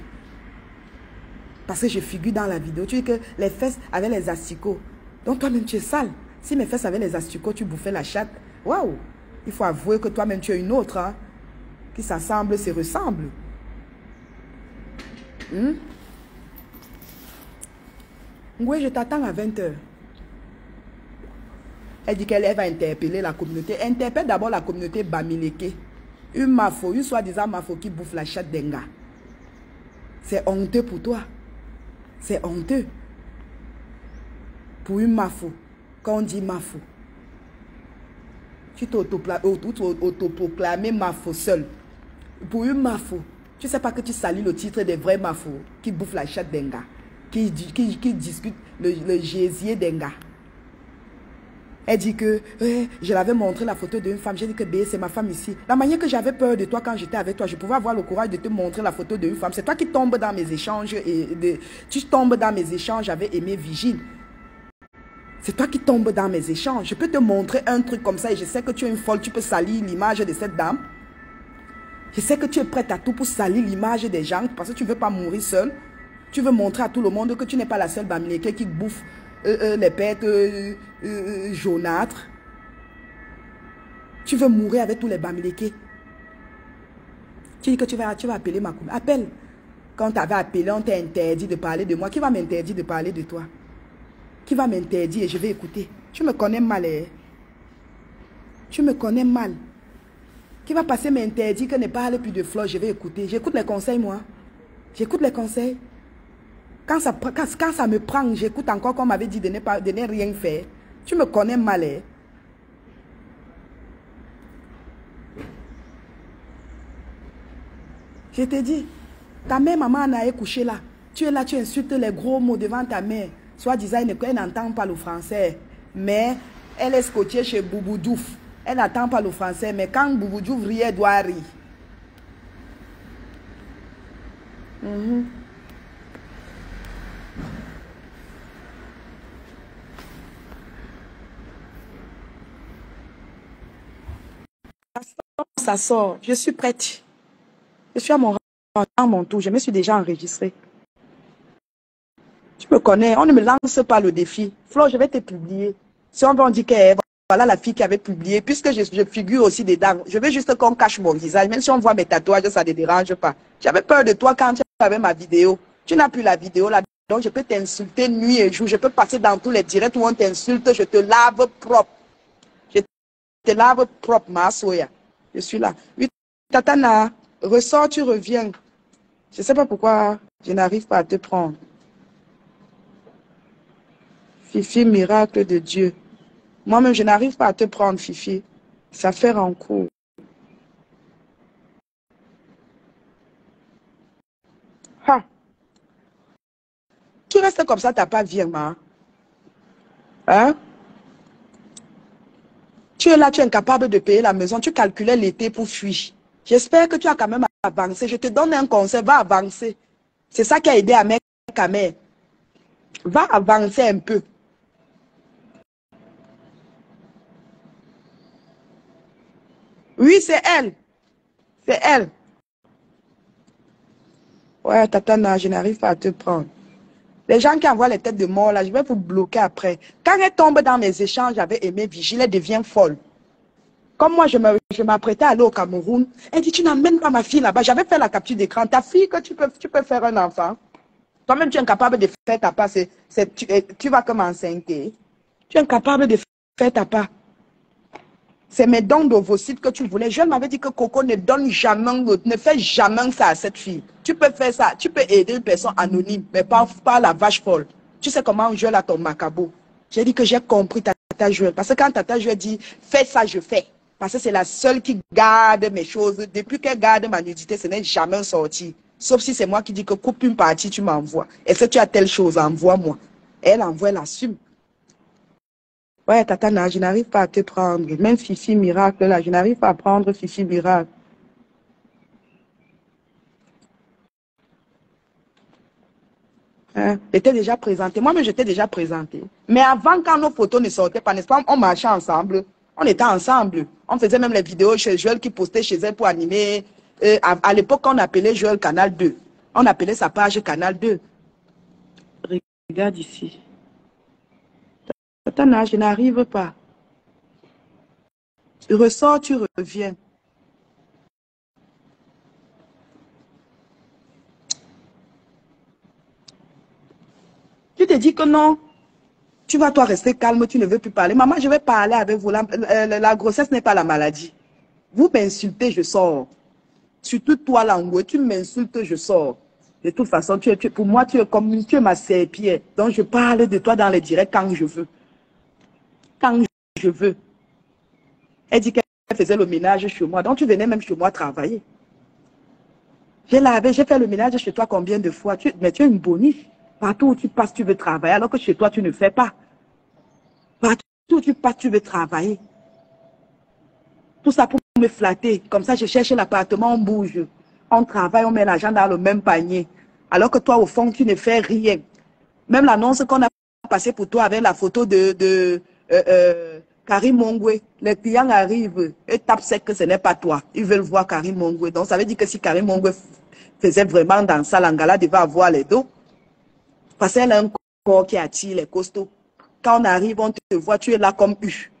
[SPEAKER 1] Parce que je figure dans la vidéo. Tu dis que les fesses avaient les asticots. Donc, toi-même, tu es sale. Si mes fesses avaient les asticots, tu bouffais la chatte. Waouh! Il faut avouer que toi-même, tu es une autre. Hein, qui s'assemble, se ressemble. Oui, je t'attends à 20 h. Elle dit qu'elle va interpeller la communauté. Interpelle d'abord la communauté Bamileke. Une mafo, une soi-disant mafo qui bouffe la chatte d'un gars. C'est honteux pour toi. C'est honteux. Pour une mafo. Quand on dit mafo. Tu t'es autoproclamé mafo seul. Pour une mafo. Tu ne sais pas que tu salis le titre des vrais mafos qui bouffent la chatte d'un gars. Qui discutent le gésier d'un gars. Elle dit que je l'avais montré la photo d'une femme. J'ai dit que c'est ma femme ici. La manière que j'avais peur de toi quand j'étais avec toi, je pouvais avoir le courage de te montrer la photo d'une femme. C'est toi qui tombes dans mes échanges. Tu tombes dans mes échanges avec Aimé Vigile. C'est toi qui tombes dans mes échanges. Je peux te montrer un truc comme ça et je sais que tu es une folle. Tu peux salir l'image de cette dame. Je sais que tu es prête à tout pour salir l'image des gens parce que tu ne veux pas mourir seule. Tu veux montrer à tout le monde que tu n'es pas la seule Bamileke qui bouffe les bêtes jaunâtres. Tu veux mourir avec tous les Bamileke. Tu dis que tu vas appeler ma commune. Appelle. Quand tu avais appelé, on t'a interdit de parler de moi. Qui va m'interdire de parler de toi? Qui va m'interdire et je vais écouter? Tu me connais mal. Hein? Tu me connais mal. Qui va passer m'interdire que ne parle plus de Flo? Je vais écouter. J'écoute les conseils, moi. J'écoute les conseils. Quand ça me prend, j'écoute encore qu'on m'avait dit de ne rien faire. Tu me connais mal. Hein? Je t'ai dit, ta mère, maman, en a couché là. Tu es là, tu insultes les gros mots devant ta mère. Soit disant, elle n'entend pas le français. Mais elle est scotchée chez Boubou Diouf. Elle n'entend pas le français. Mais quand Boubou Diouf rit, elle doit rire. Ça sort. Je suis prête. Je suis à mon tour. Je me suis déjà enregistrée. Tu me connais. On ne me lance pas le défi. Flo, je vais te publier. Si on va dire que voilà la fille qui avait publié, puisque je figure aussi dedans, je veux juste qu'on cache mon visage. Même si on voit mes tatouages, ça ne dérange pas. J'avais peur de toi quand tu avais ma vidéo. Tu n'as plus la vidéo là. Donc je peux t'insulter nuit et jour. Je peux passer dans tous les directs où on t'insulte. Je te lave propre. Je te lave propre, ma soya. Je suis là. Oui, Tatana, ressors, tu reviens. Je ne sais pas pourquoi je n'arrive pas à te prendre. Fifi, miracle de Dieu. Moi-même, je n'arrive pas à te prendre, Fifi. Ça fait en cours. Ha. Tu restes comme ça, tu n'as pas virement. Hein? Tu es là, tu es incapable de payer la maison. Tu calculais l'été pour fuir. J'espère que tu as quand même avancé. Je te donne un conseil, va avancer. C'est ça qui a aidé à mère. Va avancer un peu. Oui, c'est elle. C'est elle. Ouais, Tatana, je n'arrive pas à te prendre. Les gens qui envoient les têtes de mort, là, je vais vous bloquer après. Quand elle tombe dans mes échanges avec Aimé Vigile, elle devient folle. Comme moi, je m'apprêtais à aller au Cameroun. Elle dit, tu n'emmènes pas ma fille là-bas. J'avais fait la capture d'écran. Ta fille, que tu peux faire un enfant. Toi-même, tu es incapable de faire ta part. Tu vas comme enceinte. Tu es incapable de faire ta part. C'est mes dons d'ovocytes que tu voulais. Je m'avais dit que Coco ne donne jamais, ne fait jamais ça à cette fille. Tu peux faire ça, tu peux aider une personne anonyme, mais pas la vache folle. Tu sais comment on joue à ton macabo. J'ai dit que j'ai compris Tata Joël. Parce que quand Tata Joël dit, fais ça, je fais. Parce que c'est la seule qui garde mes choses. Depuis qu'elle garde ma nudité, ce n'est jamais sorti. Sauf si c'est moi qui dis que coupe une partie, tu m'envoies. Est-ce que tu as telle chose, envoie-moi. Elle envoie, elle assume. Ouais, Tatana, je n'arrive pas à te prendre. Même Fifi Miracle, là, je n'arrive pas à prendre Fifi Miracle. Hein? J'étais déjà présenté. Moi-même, j'étais déjà présenté. Mais avant, quand nos photos ne sortaient pas, n'est-ce pas, on marchait ensemble. On était ensemble. On faisait même les vidéos chez Joël qui postait chez elle pour animer. À l'époque, on appelait Joël Canal 2. On appelait sa page Canal 2. Regarde ici. Tatana, je n'arrive pas. Tu ressors, tu reviens. Tu te dis que non, tu vas toi rester calme, tu ne veux plus parler. Maman, je vais parler avec vous. La grossesse n'est pas la maladie. Vous m'insultez, je sors. Surtout toi, Langoué, tu m'insultes, je sors. De toute façon, pour moi, tu es ma serpillère. Donc, je parle de toi dans les directs quand je veux. Quand je veux. Elle dit qu'elle faisait le ménage chez moi. Donc, tu venais même chez moi travailler. J'ai fait le ménage chez toi combien de fois? Mais tu es une boniche. Partout où tu passes, tu veux travailler, alors que chez toi, tu ne fais pas. Partout où tu passes, tu veux travailler. Tout ça pour me flatter. Comme ça, je cherche l'appartement, on bouge. On travaille, on met l'argent dans le même panier. Alors que toi, au fond, tu ne fais rien. Même l'annonce qu'on a passée pour toi avec la photo de Karim Mongwe. Les clients arrivent et tapent sec que ce n'est pas toi. Ils veulent voir Karim Mongwe. Donc, ça veut dire que si Karim Mongwe faisait vraiment dans ça, l'Angala devait avoir les dos. Parce qu'elle a un corps qui attire les costauds. Quand on arrive, on te voit, tu es là comme U.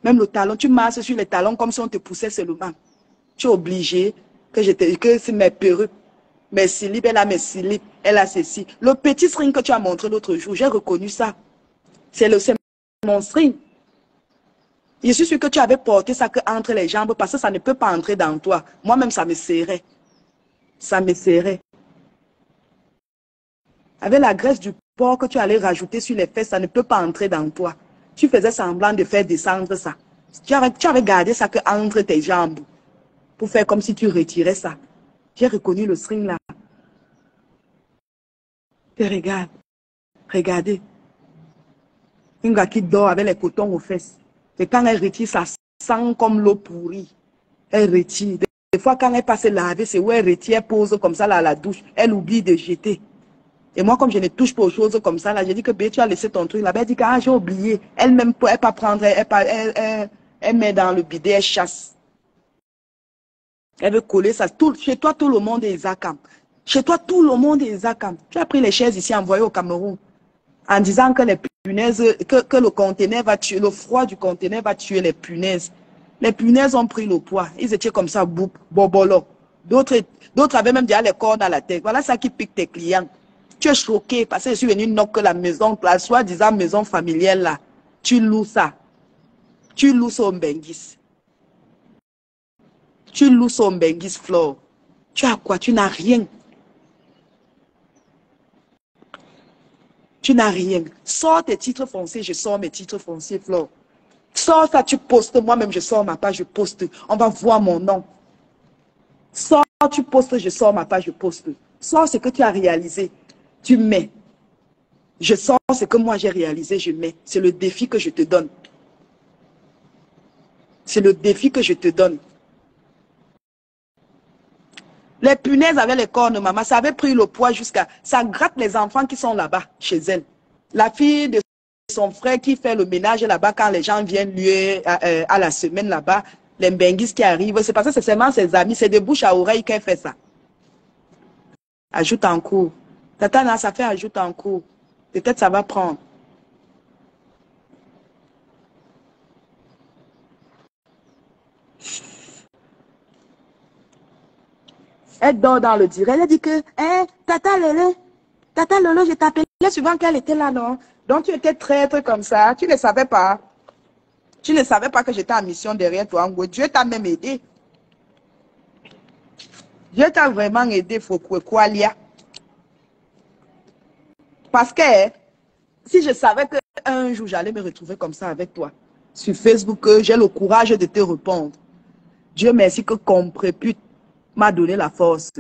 [SPEAKER 1] Même le talon, tu marches sur les talons comme si on te poussait seulement. Tu es obligé que c'est mes perruques, mes slips, elle a mes slips, elle a ceci. Le petit string que tu as montré l'autre jour, j'ai reconnu ça. C'est mon string. Je suis sûr que tu avais porté ça entre les jambes parce que ça ne peut pas entrer dans toi. Moi-même, ça me serrait. Ça me serrait. Avec la graisse du porc que tu allais rajouter sur les fesses, ça ne peut pas entrer dans toi. Tu faisais semblant de faire descendre ça. Tu avais gardé ça entre tes jambes pour faire comme si tu retirais ça. J'ai reconnu le string là. Et regarde, regardez. Une gars qui dort avec les cotons aux fesses. Et quand elle retire, ça sent comme l'eau pourrie. Elle retire. Des fois, quand elle passe laver, c'est où elle retire, elle pose comme ça là à la douche. Elle oublie de jeter. Et moi, comme je ne touche pas aux choses comme ça, là, j'ai dit que tu as laissé ton truc là-bas. Elle dit que j'ai oublié. Elle-même, elle ne pas prendre, elle met dans le bidet, elle chasse. Elle veut coller ça. Chez toi, tout le monde est Zakam. Chez toi, tout le monde est Zakam. Tu as pris les chaises ici envoyées au Cameroun en disant que les punaises, que le conteneur va tuer, le froid du conteneur va tuer les punaises. Les punaises ont pris le poids. Ils étaient comme ça, bobolo. D'autres avaient même déjà les cornes à la tête. Voilà ça qui pique tes clients. Tu es choqué parce que je suis venu knocker la maison, la soi-disant maison familiale là. Tu loues ça. Tu loues son Benguis. Tu loues son Benguis Flore. Tu as quoi? Tu n'as rien. Tu n'as rien. Sors tes titres fonciers, je sors mes titres fonciers, Flore. Sors ça, tu postes. Moi-même, je sors ma page, je poste. On va voir mon nom. Sors, tu postes, je sors ma page, je poste. Sors ce que tu as réalisé. Tu mets. Je sors ce que moi j'ai réalisé, je mets. C'est le défi que je te donne. C'est le défi que je te donne. Les punaises avec les cornes, maman, ça avait pris le poids jusqu'à... Ça gratte les enfants qui sont là-bas, chez elle. La fille de son frère qui fait le ménage là-bas, quand les gens viennent lui à la semaine là-bas, les benguis qui arrivent, c'est parce que c'est seulement ses amis, c'est de bouche à oreille qu'elle fait ça. Ajoute en cours. Tata, ça fait ajoute en cours. Peut-être ça va prendre. Elle dort dans le direct. Elle dit que, Tata Lolo, je t'appelais souvent qu'elle était là, non? Donc tu étais traître comme ça. Tu ne savais pas. Tu ne savais pas que j'étais en mission derrière toi. Dieu t'a même aidé. Dieu t'a vraiment aidé, Fokouekoualia. Parce que si je savais qu'un jour j'allais me retrouver comme ça avec toi, sur Facebook, j'ai le courage de te répondre. Dieu merci que Comprépute m'a donné la force.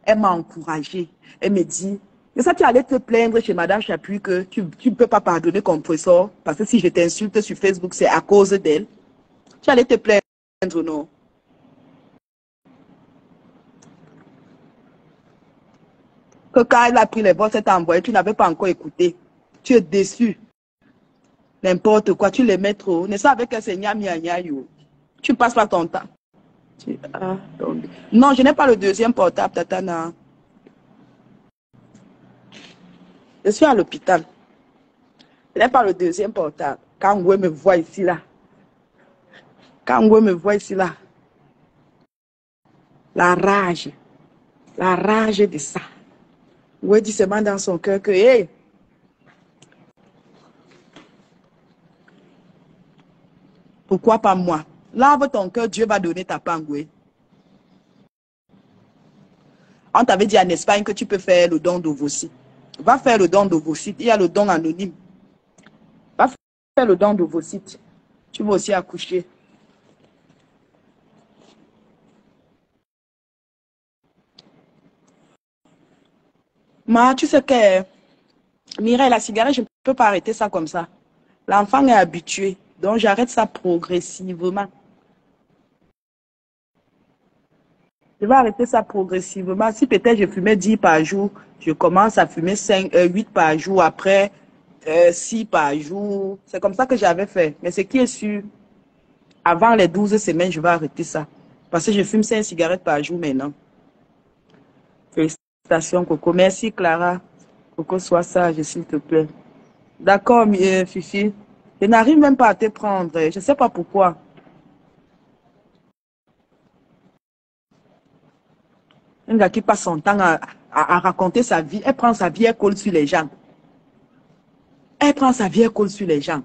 [SPEAKER 1] Elle m'a encouragé. Elle me dit, et ça tu allais te plaindre chez Madame Chapuis que tu ne peux pas pardonner Compressor parce que si je t'insulte sur Facebook, c'est à cause d'elle. Tu allais te plaindre, non? Que quand elle a pris les boss, elle t'a envoyé, tu n'avais pas encore écouté. Tu es déçu. N'importe quoi, tu les mets trop. Ne sais avec un seigneur yo. Tu passes pas ton temps. Non, je n'ai pas le deuxième portable, Tatana. Je suis à l'hôpital. Je n'ai pas le deuxième portable. Quand vous me voit ici, là. Quand on me voit ici, là, la rage de ça. Ngwe dit seulement dans son cœur que, hey, pourquoi pas moi? Lave ton cœur, Dieu va donner ta part, Ngwe. On t'avait dit en Espagne que tu peux faire le don d'ovocytes. Va faire le don d'ovocytes. Il y a le don anonyme. Va faire le don d'ovocytes. Tu vas aussi accoucher. Ma, tu sais que, Mireille, la cigarette, je ne peux pas arrêter ça comme ça. L'enfant est habitué. Donc, j'arrête ça progressivement. Je vais arrêter ça progressivement. Si peut-être je fumais 10 par jour, je commence à fumer 8 par jour, après 6 par jour. C'est comme ça que j'avais fait. Mais ce qui est sûr, avant les 12 semaines, je vais arrêter ça. Parce que je fume 5 cigarettes par jour maintenant. Félicitations, Coco. Merci, Clara. Coco, sois sage, s'il te plaît. D'accord, Fifi. Je n'arrive même pas à te prendre. Je ne sais pas pourquoi. Un gars qui passe son temps à raconter sa vie, elle prend sa vie, elle colle sur les gens. Elle prend sa vie, elle colle sur les gens.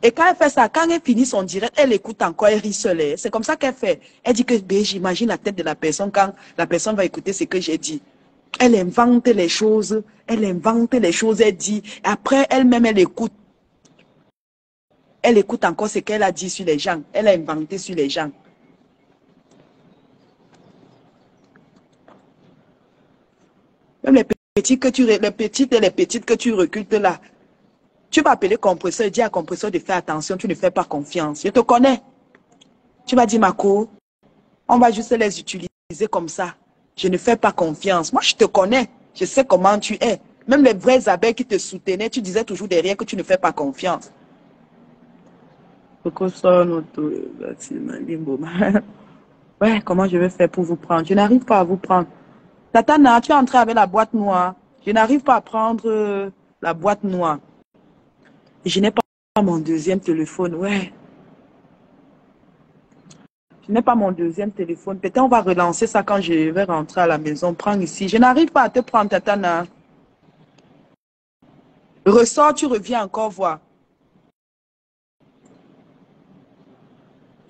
[SPEAKER 1] Et quand elle fait ça, quand elle finit son direct, elle écoute encore, elle rit seule. C'est comme ça qu'elle fait. Elle dit que j'imagine la tête de la personne quand la personne va écouter ce que j'ai dit. Elle invente les choses, elle dit. Après, elle-même, elle écoute. Elle écoute encore ce qu'elle a dit sur les gens. Elle a inventé sur les gens. Même les petites et les petites que tu recrutes là, tu vas appeler compresseur et dire à compresseur de faire attention, tu ne fais pas confiance. Je te connais. Tu vas dire, Marco, on va juste les utiliser comme ça. Je ne fais pas confiance. Moi, je te connais. Je sais comment tu es. Même les vrais abeilles qui te soutenaient, tu disais toujours derrière que tu ne fais pas confiance. Ouais, comment je vais faire pour vous prendre? Je n'arrive pas à vous prendre. Tatana, tu es entré avec la boîte noire. Je n'arrive pas à prendre la boîte noire. Je n'ai pas mon deuxième téléphone, ouais. Je n'ai pas mon deuxième téléphone. Peut-être on va relancer ça quand je vais rentrer à la maison. Prends ici. Je n'arrive pas à te prendre, Tatana. Ressors, tu reviens encore voir.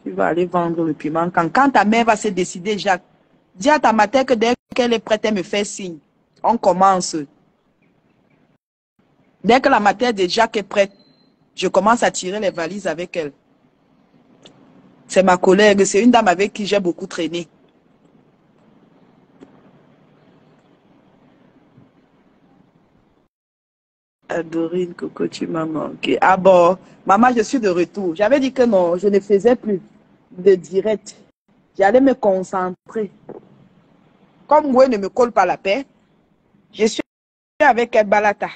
[SPEAKER 1] Tu vas aller vendre le piment. Quand ta mère va se décider, Jacques, dis à ta mater que dès qu'elle est prête, elle me fait signe. On commence. Dès que la mater de Jacques est prête, je commence à tirer les valises avec elle. C'est ma collègue, c'est une dame avec qui j'ai beaucoup traîné. Dorine, Coco, tu m'as manqué. Ah bon, maman, je suis de retour. J'avais dit que non, je ne faisais plus de direct. J'allais me concentrer. Comme Ngwe ne me colle pas la paix, je suis avec elle Balata.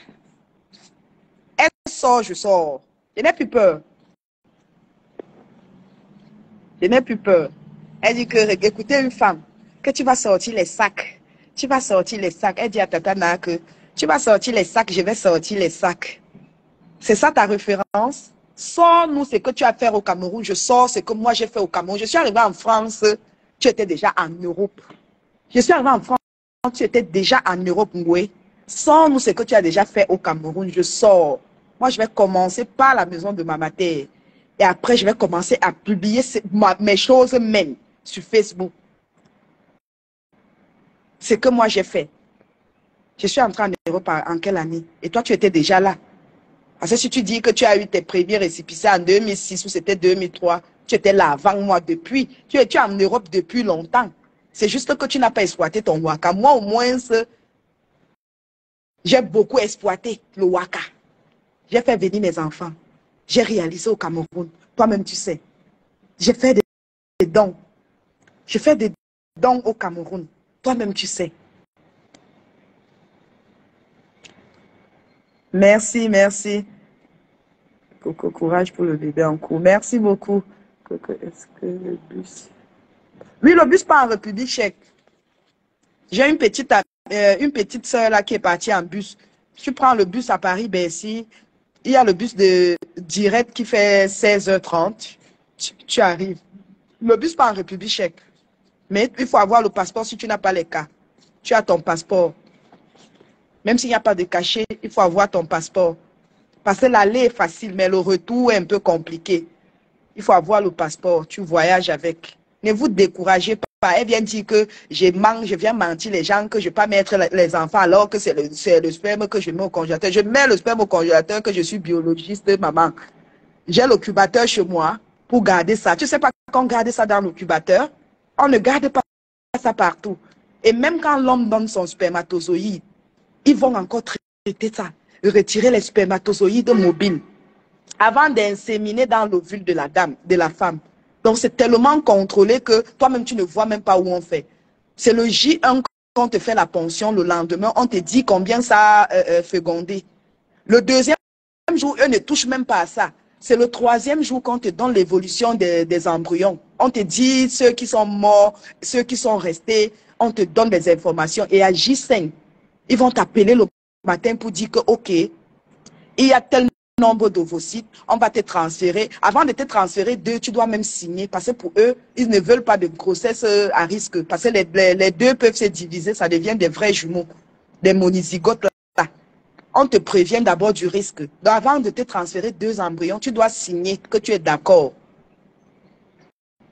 [SPEAKER 1] Elle sort, je sors. Je n'ai plus peur. Je n'ai plus peur. Elle dit que, écoutez une femme, que tu vas sortir les sacs. Tu vas sortir les sacs. Elle dit à Tatana que tu vas sortir les sacs, je vais sortir les sacs. C'est ça ta référence? Sors-nous ce que tu as fait au Cameroun. Je sors ce que moi j'ai fait au Cameroun. Je suis arrivée en France, tu étais déjà en Europe. Je suis arrivée en France, tu étais déjà en Europe, Ngwe. Sors-nous ce que tu as déjà fait au Cameroun. Je sors. Moi, je vais commencer par la maison de ma mère. Et après, je vais commencer à publier mes choses même sur Facebook. Ce que moi j'ai fait. Je suis entrée en Europe en quelle année? Et toi, tu étais déjà là. Parce que si tu dis que tu as eu tes premiers récépissés en 2006 ou c'était 2003, tu étais là avant moi depuis. Tu es en Europe depuis longtemps. C'est juste que tu n'as pas exploité ton waka. Moi, au moins, j'ai beaucoup exploité le waka. J'ai fait venir mes enfants. J'ai réalisé au Cameroun. Toi-même, tu sais. J'ai fait des dons. Je fais des dons au Cameroun. Toi-même, tu sais. Merci, merci. Coco, courage pour le bébé en cours. Merci beaucoup. Coco, est-ce que le bus... Oui, le bus part en République tchèque. J'ai une petite soeur là qui est partie en bus. Tu prends le bus à Paris-Bercy. Il y a le bus de direct qui fait 16h30. Tu arrives. Le bus pas en République tchèque. Mais il faut avoir le passeport si tu n'as pas les cas. Tu as ton passeport. Même s'il n'y a pas de cachet, il faut avoir ton passeport. Parce que l'aller est facile, mais le retour est un peu compliqué. Il faut avoir le passeport. Tu voyages avec. Ne vous découragez pas. Elle vient dire que je viens mentir les gens, que je ne vais pas mettre les enfants alors que c'est le sperme que je mets au congélateur. Je mets le sperme au congélateur, que je suis biologiste, maman. J'ai l'incubateur chez moi pour garder ça. Tu ne sais pas qu'on garde ça dans l'incubateur? On ne garde pas ça partout. Et même quand l'homme donne son spermatozoïde, ils vont encore traiter ça, retirer les spermatozoïdes mobiles avant d'inséminer dans l'ovule de la dame, de la femme. Donc c'est tellement contrôlé que toi-même tu ne vois même pas où on fait. C'est le J1 qu'on te fait la ponction le lendemain, on te dit combien ça a fécondé. Le deuxième jour, eux ne touchent même pas à ça. C'est le troisième jour qu'on te donne l'évolution des embryons. On te dit ceux qui sont morts, ceux qui sont restés, on te donne des informations. Et à J5, ils vont t'appeler le matin pour dire que, OK, il y a tel nombre d'ovocytes, on va te transférer. Avant de te transférer deux, tu dois même signer parce que pour eux, ils ne veulent pas de grossesse à risque. Parce que les deux peuvent se diviser, ça devient des vrais jumeaux, des monozygotes. On te prévient d'abord du risque. Donc, avant de te transférer deux embryons, tu dois signer que tu es d'accord.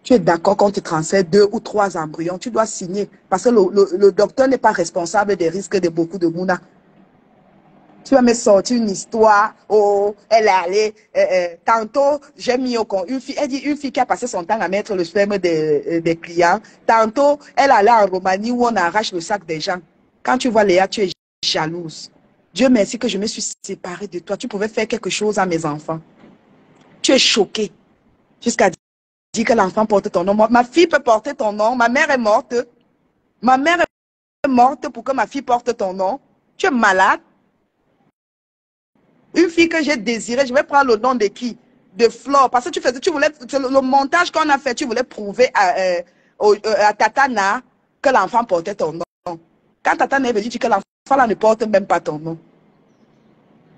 [SPEAKER 1] Tu es d'accord qu'on te transfère 2 ou 3 embryons. Tu dois signer. Parce que le docteur n'est pas responsable des risques de beaucoup de mouna. Tu vas me sortir une histoire. Oh, elle est allée. Tantôt, j'ai mis au compte une fille. Elle dit une fille qui a passé son temps à mettre le sperme des clients. Tantôt, elle allait en Roumanie où on arrache le sac des gens. Quand tu vois Léa, tu es jalouse. Dieu merci que je me suis séparée de toi. Tu pouvais faire quelque chose à mes enfants. Tu es choquée. Jusqu'à dire que l'enfant porte ton nom. Ma fille peut porter ton nom. Ma mère est morte. Ma mère est morte pour que ma fille porte ton nom. Tu es malade. Une fille que j'ai désirée, je vais prendre le nom de qui? De Flore. Parce que tu voulais, le montage qu'on a fait, tu voulais prouver à Tatana que l'enfant portait ton nom. Quand Tatana est venue dire que l'enfant là ne porte même pas ton nom.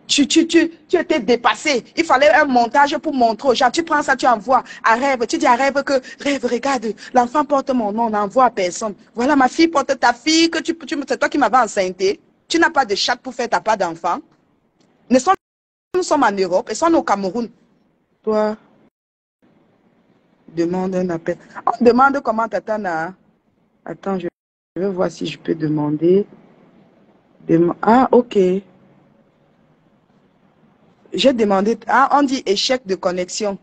[SPEAKER 1] Tu étais dépassé. Il fallait un montage pour montrer aux gens. Tu prends ça, tu envoies à Rêve. Tu dis à Rêve que, Rêve, regarde, l'enfant porte mon nom, on n'envoie à personne. Voilà, ma fille porte ta fille, que c'est toi qui m'avais enceinté. Tu n'as pas de chat pour faire ta part d'enfant. Nous sommes en Europe et sommes au Cameroun. Toi, demande un appel. On demande comment Tatana. Attends, je vais voir si je peux demander. Ah, ok. J'ai demandé, ah, on dit échec de connexion.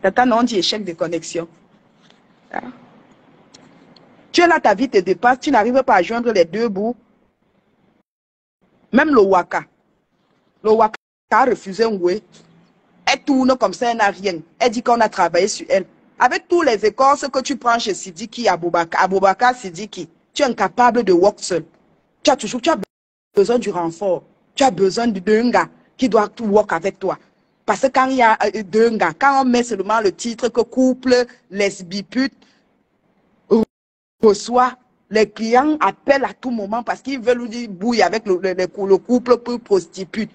[SPEAKER 1] Tatana, on dit échec de connexion. Ah. Tu es là, ta vie te dépasse, tu n'arrives pas à joindre les deux bouts. Même le Waka. Le Waka a refusé un ouais. Elle tourne comme ça, elle n'a rien. Elle dit qu'on a travaillé sur elle. Avec tous les écorces que tu prends chez Sidiki, Aboubakar, Sidiki, tu es incapable de walk seul. Tu as besoin du renfort. Tu as besoin d'un gars qui doit walk avec toi. Parce que quand il y a deux gars, quand on met seulement le titre que couple lesbipute reçoit, les clients appellent à tout moment parce qu'ils veulent lui bouiller avec le couple pour prostitute.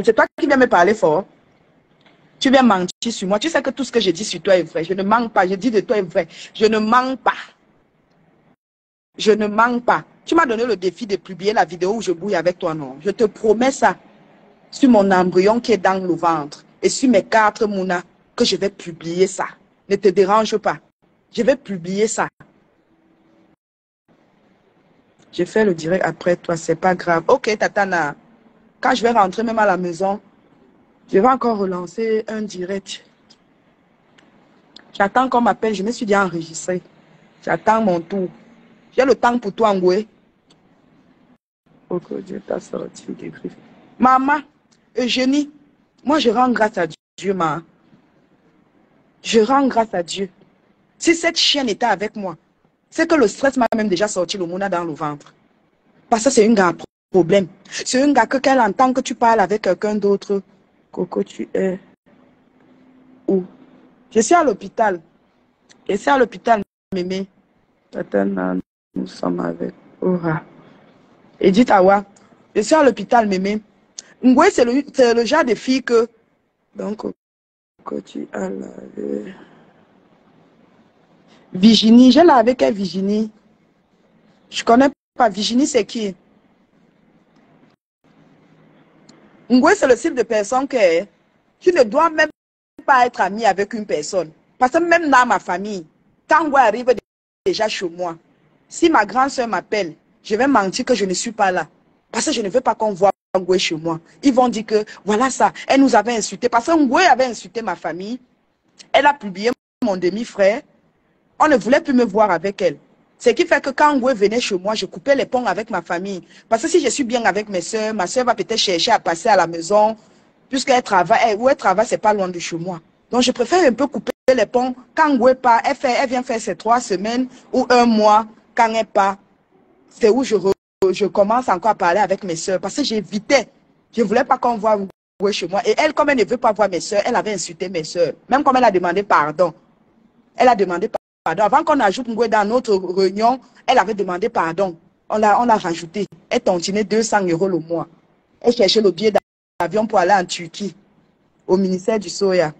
[SPEAKER 1] C'est toi qui viens me parler fort. Tu viens mentir sur moi. Tu sais que tout ce que je dis sur toi est vrai. Je ne mens pas. Je dis de toi est vrai. Je ne mens pas. Je ne mens pas. Tu m'as donné le défi de publier la vidéo où je bouille avec toi, non? Je te promets ça. Sur mon embryon qui est dans le ventre. Et sur mes 4 mounas, que je vais publier ça. Ne te dérange pas. Je vais publier ça. Je fais le direct après toi. C'est pas grave. Ok, Tatana. Quand je vais rentrer même à la maison, je vais encore relancer un direct. J'attends qu'on m'appelle. Je me suis déjà enregistré. J'attends mon tour. J'ai le temps pour toi, Ngoué. Ok, Dieu t'a sorti des griffes. Maman, Eugénie, moi je rends grâce à Dieu, maman. Je rends grâce à Dieu. Si cette chienne était avec moi, c'est que le stress m'a même déjà sorti le mouna dans le ventre. Parce que c'est un gars problème. C'est un gars que qu'elle entend que tu parles avec quelqu'un d'autre. Coco, tu es où? Je suis à l'hôpital. Je suis à l'hôpital, mémé. Attends, nous sommes avec Aura. Edith Awa, je suis à l'hôpital, mémé. Ngwe, c'est le genre de fille que... Donc, quand tu as lavé... Virginie, j'ai lavé quelle Virginie? Je connais pas. Virginie, c'est qui? Ngwe, c'est le type de personne que tu ne dois même pas être ami avec une personne. Parce que même dans ma famille, quand Ngwe arrive déjà chez moi, si ma grande soeur m'appelle, je vais mentir que je ne suis pas là. Parce que je ne veux pas qu'on voit Ngwe chez moi. Ils vont dire que, voilà ça, elle nous avait insulté. Parce que Ngwe avait insulté ma famille. Elle a publié mon demi-frère. On ne voulait plus me voir avec elle. Ce qui fait que quand Ngwe venait chez moi, je coupais les ponts avec ma famille. Parce que si je suis bien avec mes soeurs, ma soeur va peut-être chercher à passer à la maison, puisqu'elle travaille, où elle travaille, c'est pas loin de chez moi. Donc je préfère un peu couper les ponts. Quand Ngwe part, elle vient faire ses 3 semaines ou 1 mois. Quand elle part, c'est où je commence encore à parler avec mes soeurs. Parce que j'évitais. Je ne voulais pas qu'on voit Ngwe chez moi. Et elle, comme elle ne veut pas voir mes soeurs, elle avait insulté mes soeurs. Même comme elle a demandé pardon. Elle a demandé pardon. Avant qu'on ajoute Ngwe dans notre réunion, elle avait demandé pardon. On l'a rajouté. Elle tontinait 200 € le mois. Elle cherchait le billet d'avion pour aller en Turquie, au ministère du Soya.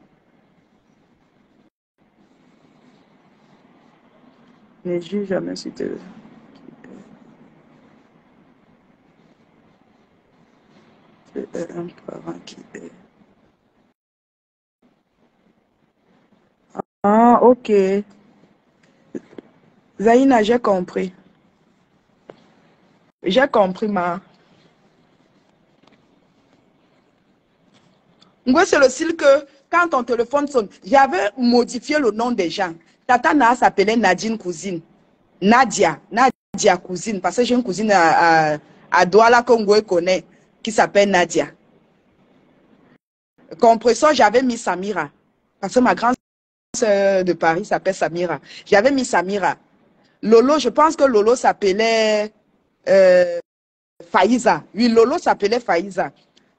[SPEAKER 1] Ne juge jamais si tu... un parent qui est... Ah, ok. Zaïna, j'ai compris. J'ai compris, ma. Ngwe, c'est le style que quand ton téléphone sonne, j'avais modifié le nom des gens. Tata Na s'appelait Nadine Cousine. Nadia Cousine. Parce que j'ai une cousine à Douala que Ngwe connaît, qui s'appelle Nadia. Compresseur, j'avais mis Samira. Parce que ma grande sœur de Paris s'appelle Samira. J'avais mis Samira. Lolo, je pense que Lolo s'appelait Faïza. Oui, Lolo s'appelait Faïza.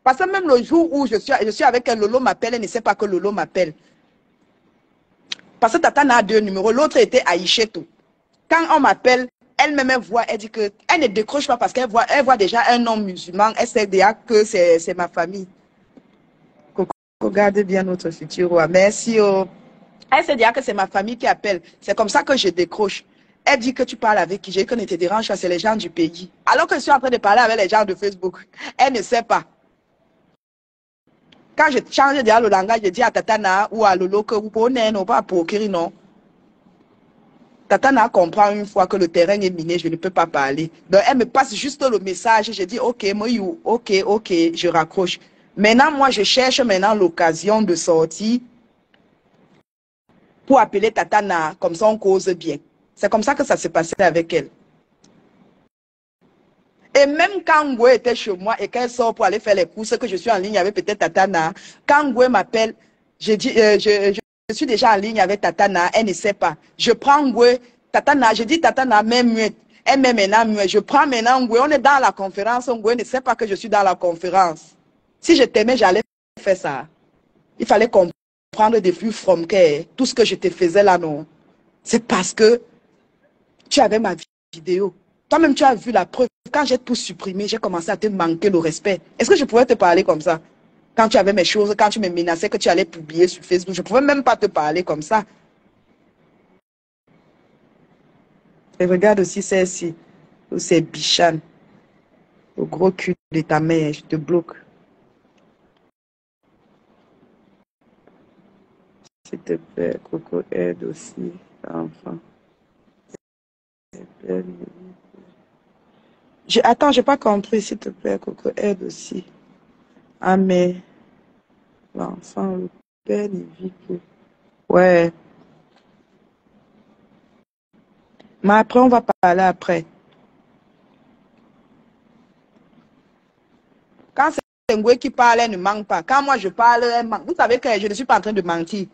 [SPEAKER 1] Parce que même le jour où je suis avec elle, Lolo m'appelle, elle ne sait pas que Lolo m'appelle. Parce que Tata a 2 numéros. L'autre était Aïchetou. Quand on m'appelle, elle-même voit, elle dit que elle ne décroche pas parce qu'elle voit déjà un nom musulman. Elle sait déjà que c'est ma famille. Regarde bien notre futur roi. Merci. Oh. Elle sait déjà que c'est ma famille qui appelle. C'est comme ça que je décroche. Elle dit que tu parles avec qui? J'ai dit que ne te dérange pas, c'est les gens du pays. Alors que je suis en train de parler avec les gens de Facebook. Elle ne sait pas. Quand je change déjà le langage, je dis à Tatana ou à Lolo que vous pouvez non pas pour non. Tatana comprend une fois que le terrain est miné, je ne peux pas parler. Donc elle me passe juste le message. Je dis ok, Moyou, ok, je raccroche. Maintenant, moi, je cherche maintenant l'occasion de sortir pour appeler Tatana, comme ça on cause bien. C'est comme ça que ça s'est passé avec elle. Et même quand Ngwe était chez moi et qu'elle sort pour aller faire les courses, que je suis en ligne avec peut-être Tatana, quand Ngwe m'appelle, je dis, je suis déjà en ligne avec Tatana, elle ne sait pas. Je prends Ngwe, Tatana, je dis Tatana, même muette. Elle met maintenant muette. Je prends maintenant Ngwe, on est dans la conférence, Ngwe ne sait pas que je suis dans la conférence. Si je t'aimais, j'allais faire ça. Il fallait comprendre depuis from care, tout ce que je te faisais là, non. C'est parce que tu avais ma vidéo. Toi-même, tu as vu la preuve. Quand j'ai tout supprimé, j'ai commencé à te manquer le respect. Est-ce que je pouvais te parler comme ça? Quand tu avais mes choses, quand tu me menaçais que tu allais publier sur Facebook, je ne pouvais même pas te parler comme ça. Et regarde aussi celle-ci, où c'est Bichan. Au gros cul de ta mère, je te bloque. S'il te plaît, Coco, aide aussi, enfant. Attends, j'ai pas compris, s'il te plaît, Coco, aide aussi. Ah, mais l'enfant, le père, il vit plus. Ouais. Mais après, on va parler après. Quand c'est Ngwe qui parle, elle ne manque pas. Quand moi je parle, elle manque. Vous savez que je ne suis pas en train de mentir.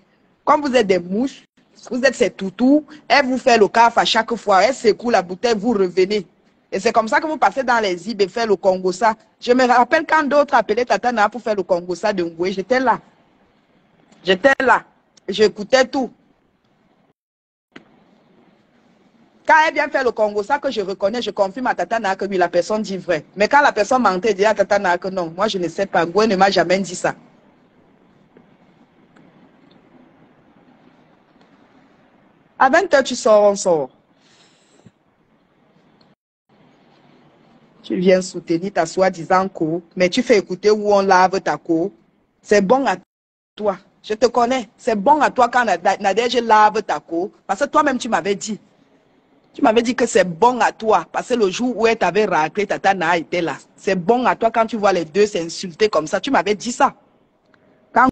[SPEAKER 1] Comme vous êtes des mouches, vous êtes ses toutous, elle vous fait le caf à chaque fois. Elle secoue la bouteille, vous revenez. Et c'est comme ça que vous passez dans les îles et faire le Congossa. Je me rappelle quand d'autres appelaient Tatana pour faire le Congossa de Ngwe. J'étais là. J'étais là. J'écoutais tout. Quand elle vient faire le Congo, ça que je reconnais, je confirme à Tata Naya que oui, la personne dit vrai. Mais quand la personne mentait, dit à Tata Naya que non, moi je ne sais pas. Goué ne m'a jamais dit ça. À 20h, tu sors, on sort. Tu viens soutenir ta soi-disant co, mais tu fais écouter où on lave ta co. C'est bon à toi. Je te connais. C'est bon à toi quand Nadège lave ta co. Parce que toi-même, tu m'avais dit. Tu m'avais dit que c'est bon à toi. Parce que le jour où elle t'avait raclé, Tata Naya était là. C'est bon à toi quand tu vois les deux s'insulter comme ça. Tu m'avais dit ça. Quand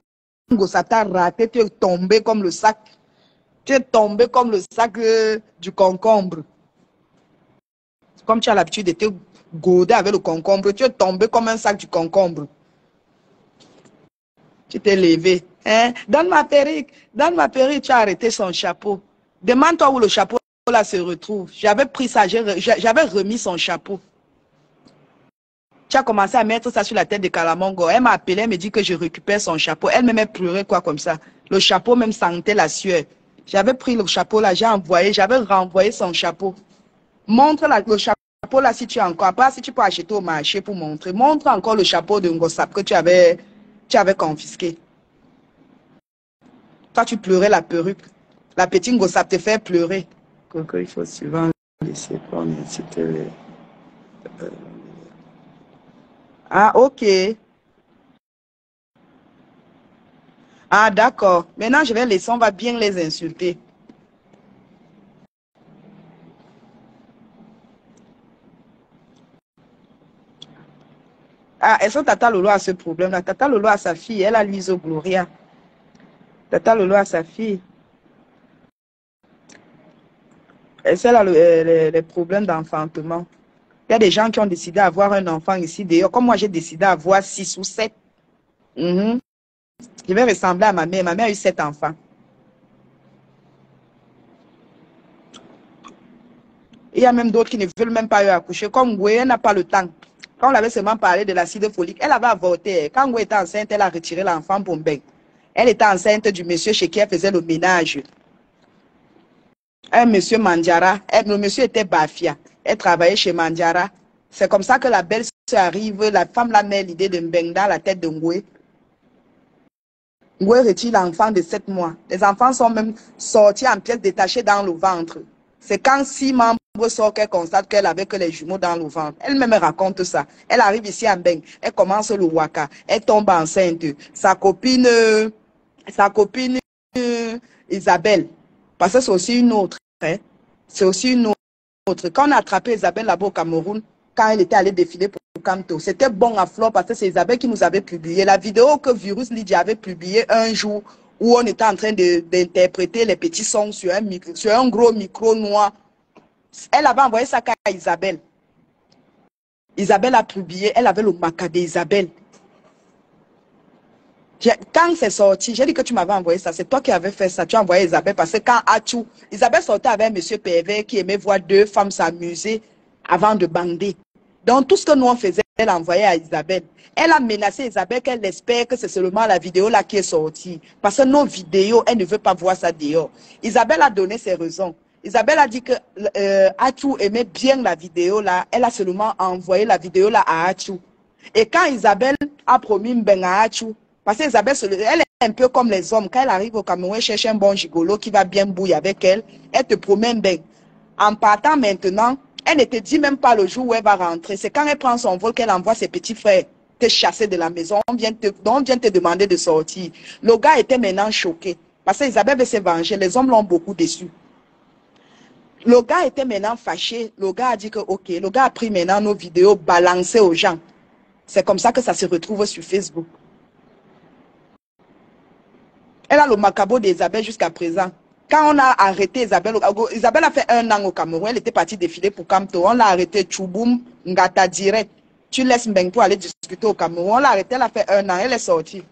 [SPEAKER 1] ça t'a raté, tu es tombé comme le sac. Tu es tombé comme le sac du concombre. Comme tu as l'habitude de te gauder avec le concombre, tu es tombé comme un sac du concombre. Tu t'es levé. Hein? Donne ma perruque, tu as arrêté son chapeau. Demande-toi où le chapeau là se retrouve. J'avais pris ça, j'avais remis son chapeau. Tu as commencé à mettre ça sur la tête de Kalamongo. Elle m'a appelé, elle me dit que je récupère son chapeau. Elle me met pleurer quoi comme ça. Le chapeau même sentait la sueur. J'avais pris le chapeau là, j'avais renvoyé son chapeau. Montre le chapeau là si tu as encore. Pas si tu peux acheter au marché pour montrer. Montre encore le chapeau de Ngosap que tu avais confisqué. Toi, tu pleurais la perruque. La petite Ngosap te fait pleurer. Il faut souvent laisser prendre les... Ah, ok. Ah, d'accord. Maintenant, je vais laisser, on va bien les insulter. Ah, est-ce que Tata Lolo a ce problème-là? Tata Lolo a sa fille, elle a l'Iso Gloria. Tata Lolo a sa fille. Est-ce qu'elle a les problèmes d'enfantement? Il y a des gens qui ont décidé d'avoir un enfant ici. D'ailleurs, comme moi, j'ai décidé d'avoir 6 ou 7. Je vais ressembler à ma mère. Ma mère a eu 7 enfants. Il y a même d'autres qui ne veulent même pas accoucher. Comme Goué, elle n'a pas le temps. Quand on avait seulement parlé de l'acide folique, elle avait avorté. Quand Goué était enceinte, elle a retiré l'enfant pour Mbeng. Elle était enceinte du monsieur chez qui elle faisait le ménage. Un monsieur Mandjara. Le monsieur était Bafia. Elle travaillait chez Mandjara. C'est comme ça que la belle se arrive. La femme la met l'idée de Mbeng dans la tête de Ngoué. Ngoué retire l'enfant de 7 mois. Les enfants sont même sortis en pièces détachées dans le ventre. C'est quand 6 membres sortent qu'elle constate qu'elle avait que les jumeaux dans le ventre. Elle-même raconte ça. Elle arrive ici à Mbeng. Elle commence le waka. Elle tombe enceinte. Sa copine Isabelle. Parce que c'est aussi une autre. Hein? C'est aussi une autre. Quand on a attrapé Isabelle là-bas au Cameroun, quand elle était allée défiler pour Camto, c'était bon à flot parce que c'est Isabelle qui nous avait publié. La vidéo que Virus Lydia avait publiée un jour où on était en train d'interpréter les petits sons sur un gros micro noir. Elle avait envoyé ça à Isabelle. Isabelle a publié, elle avait le maca d'Isabelle. Quand c'est sorti, j'ai dit que tu m'avais envoyé ça. C'est toi qui avais fait ça. Tu as envoyé Isabelle parce que quand Achou, Isabelle sortait avec un monsieur pervers qui aimait voir 2 femmes s'amuser avant de bander. Donc tout ce que nous on faisait, elle envoyait à Isabelle. Elle a menacé Isabelle qu'elle espère que c'est seulement la vidéo là qui est sortie. Parce que nos vidéos, elle ne veut pas voir ça dehors. Isabelle a donné ses raisons. Isabelle a dit que Achou aimait bien la vidéo là. Elle a seulement envoyé la vidéo là à Achou. Et quand Isabelle a promis Mbeng à Achou, parce qu'Isabelle, elle est un peu comme les hommes. Quand elle arrive au Cameroun, elle cherche un bon gigolo qui va bien bouillir avec elle. Elle te promet Mbeng. En partant maintenant, elle ne te dit même pas le jour où elle va rentrer. C'est quand elle prend son vol qu'elle envoie ses petits frères te chasser de la maison. On vient te demander de sortir. Le gars était maintenant choqué. Parce qu'Isabelle veut se venger. Les hommes l'ont beaucoup déçu. Le gars était maintenant fâché. Le gars a dit que ok. Le gars a pris maintenant nos vidéos balancées aux gens. C'est comme ça que ça se retrouve sur Facebook. Elle a le macabo d'Isabelle jusqu'à présent. Quand on a arrêté Isabelle, Isabelle a fait 1 an au Cameroun. Elle était partie défiler pour Camto. On l'a arrêté, Chouboum, Ngata direct. Tu laisses Mbeng pour aller discuter au Cameroun. On l'a arrêté, elle a fait 1 an. Elle est sortie.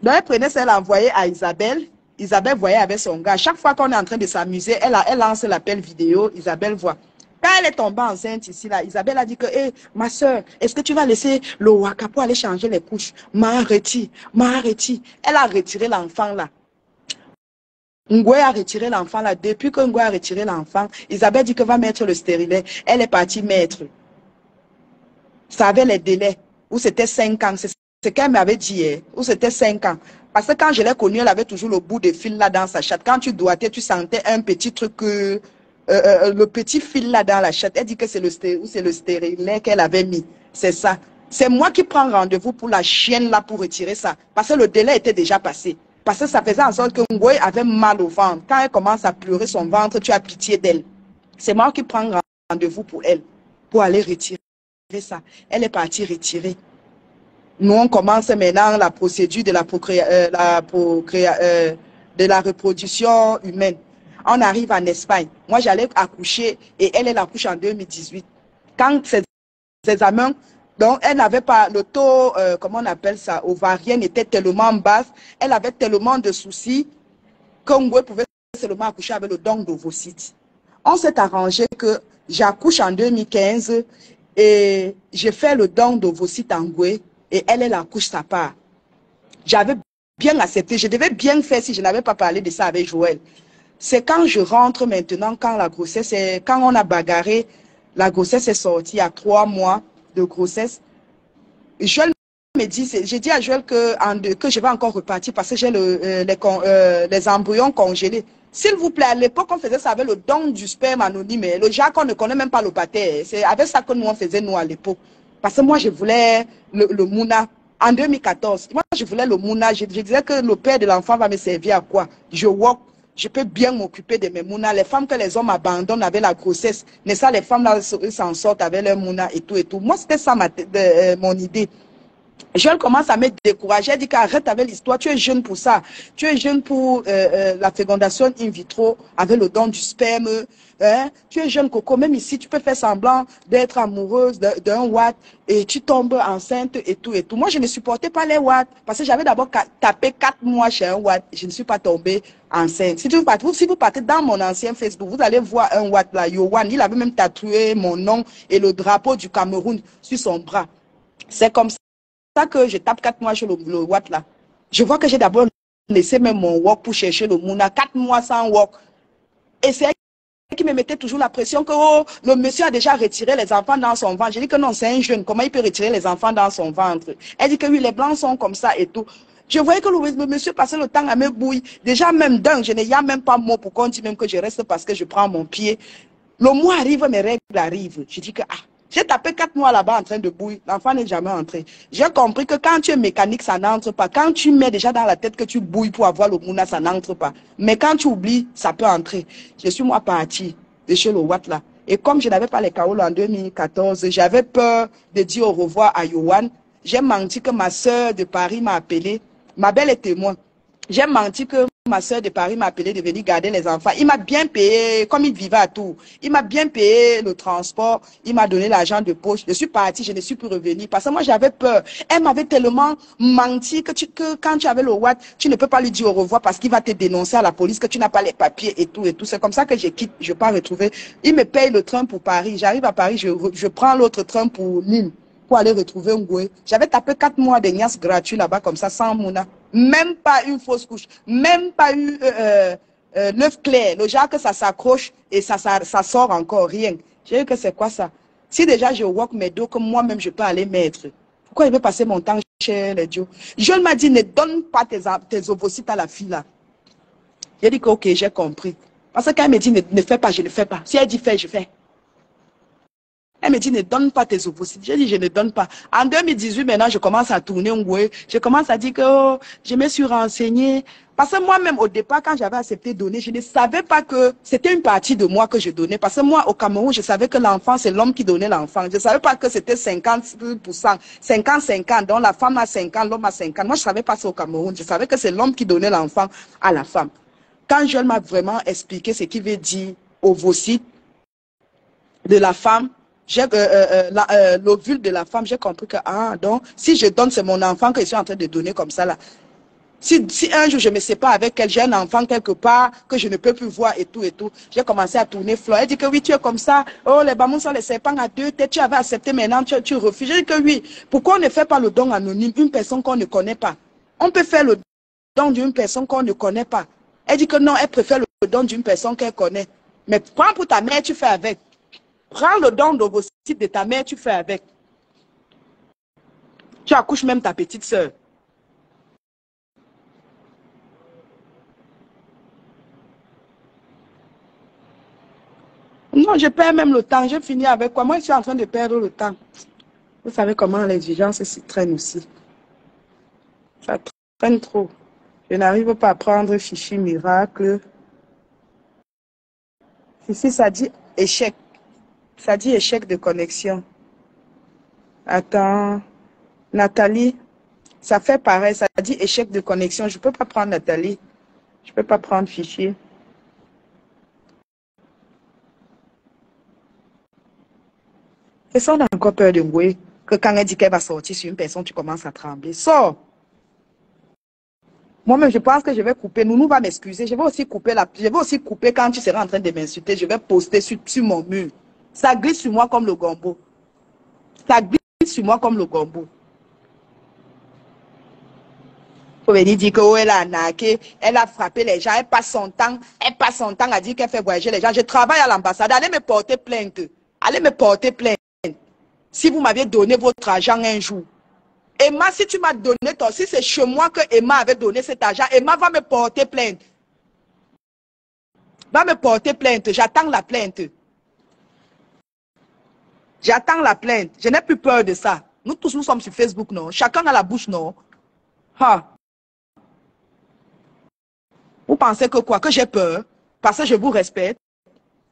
[SPEAKER 1] Donc elle prenait ça, elle envoyait à Isabelle. Isabelle voyait avec son gars. Chaque fois qu'on est en train de s'amuser, elle lance l'appel vidéo. Isabelle voit. Quand elle est tombée enceinte ici, là, Isabelle a dit que, hey, ma soeur, est-ce que tu vas laisser le waka pour aller changer les couches? Elle a retiré l'enfant là. Ngwe a retiré l'enfant là. Depuis que Ngwe a retiré l'enfant, Isabelle dit que va mettre le stérilet. Elle est partie mettre. Ça avait les délais. Où c'était 5 ans. C'est ce qu'elle m'avait dit. Où c'était 5 ans. Parce que quand je l'ai connue, elle avait toujours le bout de fil là dans sa chatte. Quand tu doigtais, tu sentais un petit truc, le petit fil là dans la chatte. Elle dit que c'est le stérilet qu'elle avait mis. C'est ça. C'est moi qui prends rendez-vous pour la chienne là pour retirer ça. Parce que le délai était déjà passé. Parce que ça faisait en sorte que Ngwe avait mal au ventre. Quand elle commence à pleurer son ventre, tu as pitié d'elle. C'est moi qui prends rendez-vous pour elle, pour aller retirer ça. Elle est partie retirer. Nous, on commence maintenant la procédure de la reproduction humaine. On arrive en Espagne. Moi, j'allais accoucher et elle accouche en 2018. Quand ces examens, donc elle n'avait pas le taux, comment on appelle ça, ovarien était tellement bas, elle avait tellement de soucis qu'on pouvait seulement accoucher avec le don d'ovocytes. On s'est arrangé que j'accouche en 2015 et j'ai fait le don d'ovocytes en Ngwe et elle accouche sa part. J'avais bien accepté, je devais bien faire si je n'avais pas parlé de ça avec Joël. C'est quand je rentre maintenant, quand la grossesse est, quand on a bagarré, la grossesse est sortie à 3 mois de grossesse. Joël me dit, j'ai dit à Joël que je vais encore repartir parce que j'ai les embryons congelés. S'il vous plaît, à l'époque, on faisait ça avec le don du sperme anonyme. Le Jacques, on ne connaît même pas le pater. C'est avec ça que nous, on faisait, nous, à l'époque. Parce que moi, je voulais le Mouna. En 2014, moi, je voulais le Mouna. Je disais que le père de l'enfant va me servir à quoi? Je peux bien m'occuper de mes Mouna. Les femmes que les hommes abandonnent avec la grossesse, mais ça, les femmes là s'en sortent avec leur Mouna et tout et tout. Moi, c'était ça mon idée. Joël commence à me décourager. Elle dit qu'arrête avec l'histoire. Tu es jeune pour ça. Tu es jeune pour la fécondation in vitro avec le don du sperme. Hein? Tu es jeune, Coco. Même ici, tu peux faire semblant d'être amoureuse d'un Watt et tu tombes enceinte et tout et tout. Moi, je ne supportais pas les Watt parce que j'avais d'abord tapé 4 mois chez un Watt. Je ne suis pas tombée enceinte. Si vous partez dans mon ancien Facebook, vous allez voir un Watt là, Yowan. Il avait même tatoué mon nom et le drapeau du Cameroun sur son bras. C'est comme ça que je tape 4 mois sur le Watt là. Je vois que j'ai d'abord laissé même mon work pour chercher le Mouna. 4 mois sans work. Et c'est elle qui me mettait toujours la pression que oh, le monsieur a déjà retiré les enfants dans son ventre. J'ai dit que non, c'est un jeune. Comment il peut retirer les enfants dans son ventre? Elle dit que oui, les blancs sont comme ça et tout. Je voyais que le monsieur passait le temps à me bouillir. Déjà même d'un, il n'y a même pas mot pour qu'on dise même que je reste parce que je prends mon pied. Le mois arrive, mes règles arrivent. Je dis que ah. J'ai tapé 4 mois là-bas en train de bouillir. L'enfant n'est jamais entré. J'ai compris que quand tu es mécanique, ça n'entre pas. Quand tu mets déjà dans la tête que tu bouilles pour avoir le Mouna, ça n'entre pas. Mais quand tu oublies, ça peut entrer. Je suis moi partie de chez le Watt là. Et comme je n'avais pas les Kaola en 2014, j'avais peur de dire au revoir à Yohan. J'ai menti que ma soeur de Paris m'a appelé. Ma belle est témoin. J'ai menti que ma soeur de Paris m'a appelé de venir garder les enfants. Il m'a bien payé, comme il vivait à Tours. Il m'a bien payé le transport. Il m'a donné l'argent de poche. Je suis partie, je ne suis plus revenue. Parce que moi, j'avais peur. Elle m'avait tellement menti que quand tu avais le Watt, tu ne peux pas lui dire au revoir parce qu'il va te dénoncer à la police que tu n'as pas les papiers et tout et tout. C'est comme ça que je quitte. Je ne peux pas retrouver. Il me paye le train pour Paris. J'arrive à Paris, je prends l'autre train pour Lille pour aller retrouver Ngwe. J'avais tapé 4 mois de niasse gratuit là-bas comme ça, sans Mouna. Même pas une fausse couche, même pas eu l'œuf clair, le genre que ça s'accroche et ça sort encore, rien. J'ai dit que c'est quoi ça? Si déjà je walk mes dos, comme moi-même je peux aller mettre, pourquoi il veut passer mon temps chez les dieux? Je m'a dit, ne donne pas tes ovocytes à la fille là. J'ai dit que ok, j'ai compris. Parce que quand elle me dit, ne fais pas, je ne fais pas. Si elle dit fais, je fais. Elle me dit, ne donne pas tes ovocytes. J'ai dit, je ne donne pas. En 2018, maintenant, je commence à tourner Ngwe. Je commence à dire que oh, je me suis renseignée. Parce que moi-même, au départ, quand j'avais accepté de donner, je ne savais pas que c'était une partie de moi que je donnais. Parce que moi, au Cameroun, je savais que l'enfant, c'est l'homme qui donnait l'enfant. Je ne savais pas que c'était 50%, 50-50. Donc, la femme a 50, l'homme a 50. Moi, je ne savais pas ça au Cameroun. Je savais que c'est l'homme qui donnait l'enfant à la femme. Quand Joël m'a vraiment expliqué ce qui veut dire ovocyte de la femme, l'ovule de la femme, j'ai compris que, ah, donc, si je donne, c'est mon enfant que je suis en train de donner comme ça, là. Si un jour je me sépare avec elle, j'ai un enfant quelque part que je ne peux plus voir et tout, j'ai commencé à tourner Flore. Elle dit que oui, tu es comme ça. Oh, les bamous sont les serpents à 2 têtes. Tu avais accepté, maintenant tu refuses. J'ai dit que oui. Pourquoi on ne fait pas le don anonyme, une personne qu'on ne connaît pas? On peut faire le don d'une personne qu'on ne connaît pas. Elle dit que non, elle préfère le don d'une personne qu'elle connaît. Mais prends pour ta mère, tu fais avec. Prends le don d'ovocyte de ta mère, tu fais avec. Tu accouches même ta petite soeur. Non, je perds même le temps. Je finis avec quoi? Moi, je suis en train de perdre le temps. Vous savez comment l'exigence s'y traîne aussi. Ça traîne trop. Je n'arrive pas à prendre fichier miracle. Ici, ça dit échec. Ça dit échec de connexion. Attends. Nathalie, ça fait pareil. Ça dit échec de connexion. Je ne peux pas prendre Nathalie. Je ne peux pas prendre fichier. Et ça, on a encore peur de moi. Que quand elle dit qu'elle va sortir sur une personne, tu commences à trembler. Sors. Moi-même, je pense que je vais couper. Nounou va m'excuser. Je vais aussi couper quand tu seras en train de m'insulter. Je vais poster sur mon mur. Ça glisse sur moi comme le gombo. Ça glisse sur moi comme le gombo. Faut venir dire que oh, elle a arnaqué, elle a frappé les gens, elle passe son temps à dire qu'elle fait voyager les gens. Je travaille à l'ambassade. Allez me porter plainte. Allez me porter plainte. Si vous m'aviez donné votre argent un jour. Emma, si tu m'as donné ton, si c'est chez moi que Emma avait donné cet argent, Emma va me porter plainte. Va me porter plainte. J'attends la plainte. J'attends la plainte. Je n'ai plus peur de ça. Nous tous, nous sommes sur Facebook, non? Chacun a la bouche, non? Ha. Vous pensez que quoi? Que j'ai peur? Parce que je vous respecte.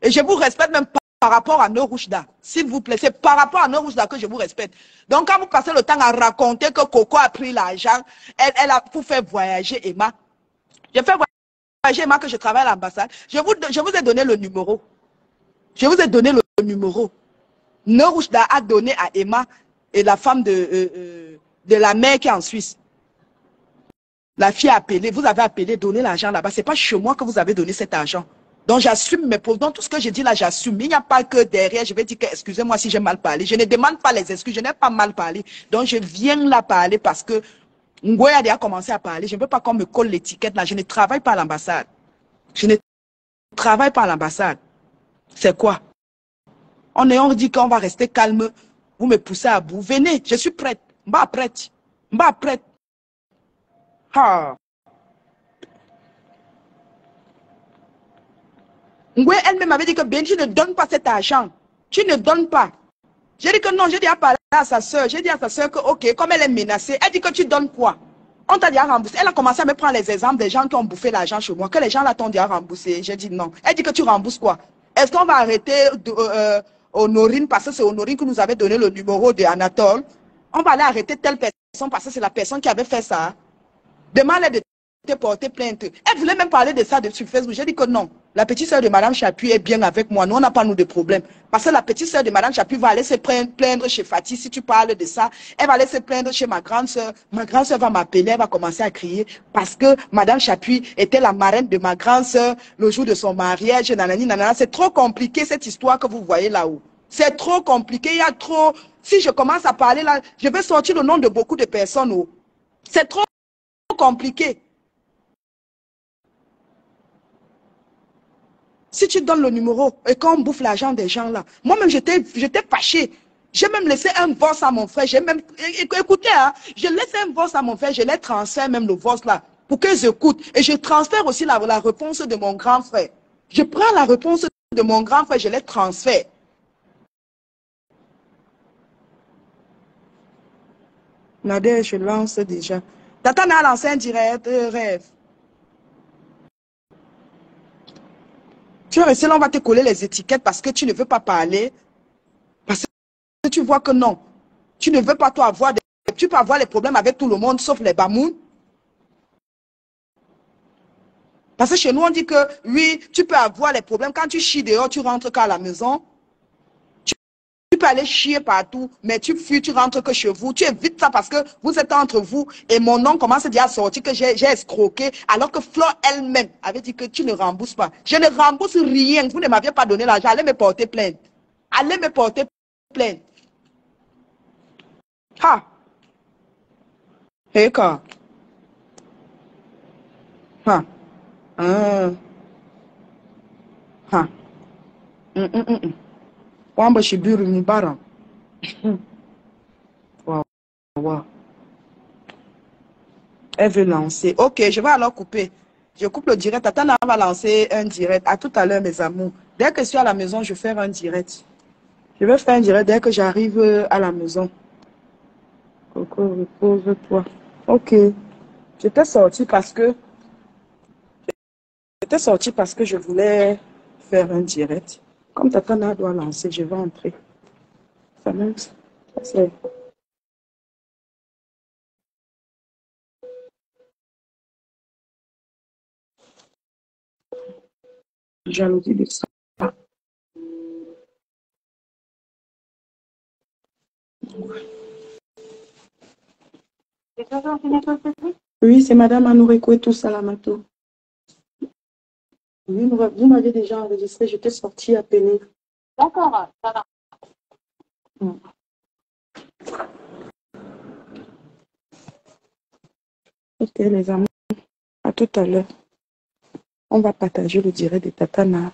[SPEAKER 1] Et je vous respecte même par rapport à Norouchda. S'il vous plaît, c'est par rapport à Norouchda que je vous respecte. Donc, quand vous passez le temps à raconter que Coco a pris l'argent, elle a pour faire voyager Emma. Je fais voyager Emma que je travaille à l'ambassade. Je vous ai donné le numéro. Je vous ai donné le numéro. Norouchda a donné à Emma et la femme de la mère qui est en Suisse. La fille a appelé, vous avez appelé, donné l'argent là-bas. Ce n'est pas chez moi que vous avez donné cet argent. Donc j'assume mes propos. Donc tout ce que je dis là, j'assume. Il n'y a pas que derrière, je vais dire que excusez-moi si j'ai mal parlé. Je ne demande pas les excuses, je n'ai pas mal parlé. Donc je viens là parler parce que Ngoy a déjà commencé à parler. Je ne veux pas qu'on me colle l'étiquette là. Je ne travaille pas à l'ambassade. Je ne travaille pas à l'ambassade. C'est quoi? On dit qu'on va rester calme. Vous me poussez à bout. Venez, je suis prête. Mba prête. Mba prête. Ah. Ngwe elle-même avait dit que Ben, tu ne donnes pas cet argent. Tu ne donnes pas. J'ai dit que non, j'ai dit à parler à sa soeur. J'ai dit à sa soeur que, ok, comme elle est menacée, elle dit que tu donnes quoi? On t'a déjà remboursé. Elle a commencé à me prendre les exemples des gens qui ont bouffé l'argent chez moi, que les gens là t'ont déjà remboursé. J'ai dit non. Elle dit que tu rembourses quoi? Est-ce qu'on va arrêter Honorine parce que c'est Honorine qui nous avait donné le numéro de Anatole? On va aller arrêter telle personne parce que c'est la personne qui avait fait ça. Demande de te porter plainte. Elle voulait même parler de ça sur Facebook. J'ai dit que non. La petite soeur de Madame Chapuis est bien avec moi. Nous, on n'a pas nous de problème. Parce que la petite soeur de Madame Chapuis va aller se plaindre chez Fatih. Si tu parles de ça, elle va aller se plaindre chez ma grande soeur. Ma grande soeur va m'appeler, elle va commencer à crier. Parce que Madame Chapuis était la marraine de ma grande soeur le jour de son mariage. Nanani, nanana. C'est trop compliqué cette histoire que vous voyez là-haut. C'est trop compliqué. Il y a trop. Si je commence à parler là, je vais sortir le nom de beaucoup de personnes. Oh. C'est trop compliqué. Si tu donnes le numéro et qu'on bouffe l'argent des gens là, moi-même j'étais fâché. J'ai même laissé un voice à mon frère. J'ai même, écoutez, hein, je laisse un voice à mon frère, je les transfère même le voice là, pour qu'ils écoutent. Et je transfère aussi la réponse de mon grand frère. Je prends la réponse de mon grand frère, je les transfère. Nader, je lance déjà. Tata m'a lancé un direct rêve. Tu es resté là, on va te coller les étiquettes parce que tu ne veux pas parler. Parce que tu vois que non. Tu ne veux pas toi avoir des... Tu peux avoir les problèmes avec tout le monde sauf les bamouns. Parce que chez nous, on dit que oui, tu peux avoir les problèmes. Quand tu chies dehors, tu rentres qu'à la maison. Tu peux aller chier partout, mais tu fuis, tu rentres que chez vous. Tu évites ça parce que vous êtes entre vous. Et mon nom commence déjà à sortir que j'ai escroqué. Alors que Flore elle-même avait dit que tu ne rembourses pas. Je ne rembourse rien. Vous ne m'aviez pas donné l'argent. Allez me porter plainte. Allez me porter plainte. Ha! Hey, quoi? Ha! Ah. Ha. Wamba Shibiru Mubara. Wow. Wow. Elle veut lancer. Ok, je vais alors couper. Je coupe le direct. Tatana va lancer un direct. À tout à l'heure, mes amours. Dès que je suis à la maison, je fais un direct. Je vais faire un direct dès que j'arrive à la maison. Coco, repose-toi. Ok. J'étais sortie parce que je voulais faire un direct. Comme Tatana doit lancer, je vais entrer. Ça même, ça, c'est jalousie de ça. Oui, c'est Madame Anoureko et tout Salamato. Oui, vous m'avez déjà enregistré, j'étais sortie appeler. D'accord, ça va. Ok, les amis, à tout à l'heure. On va partager le direct de Tatana.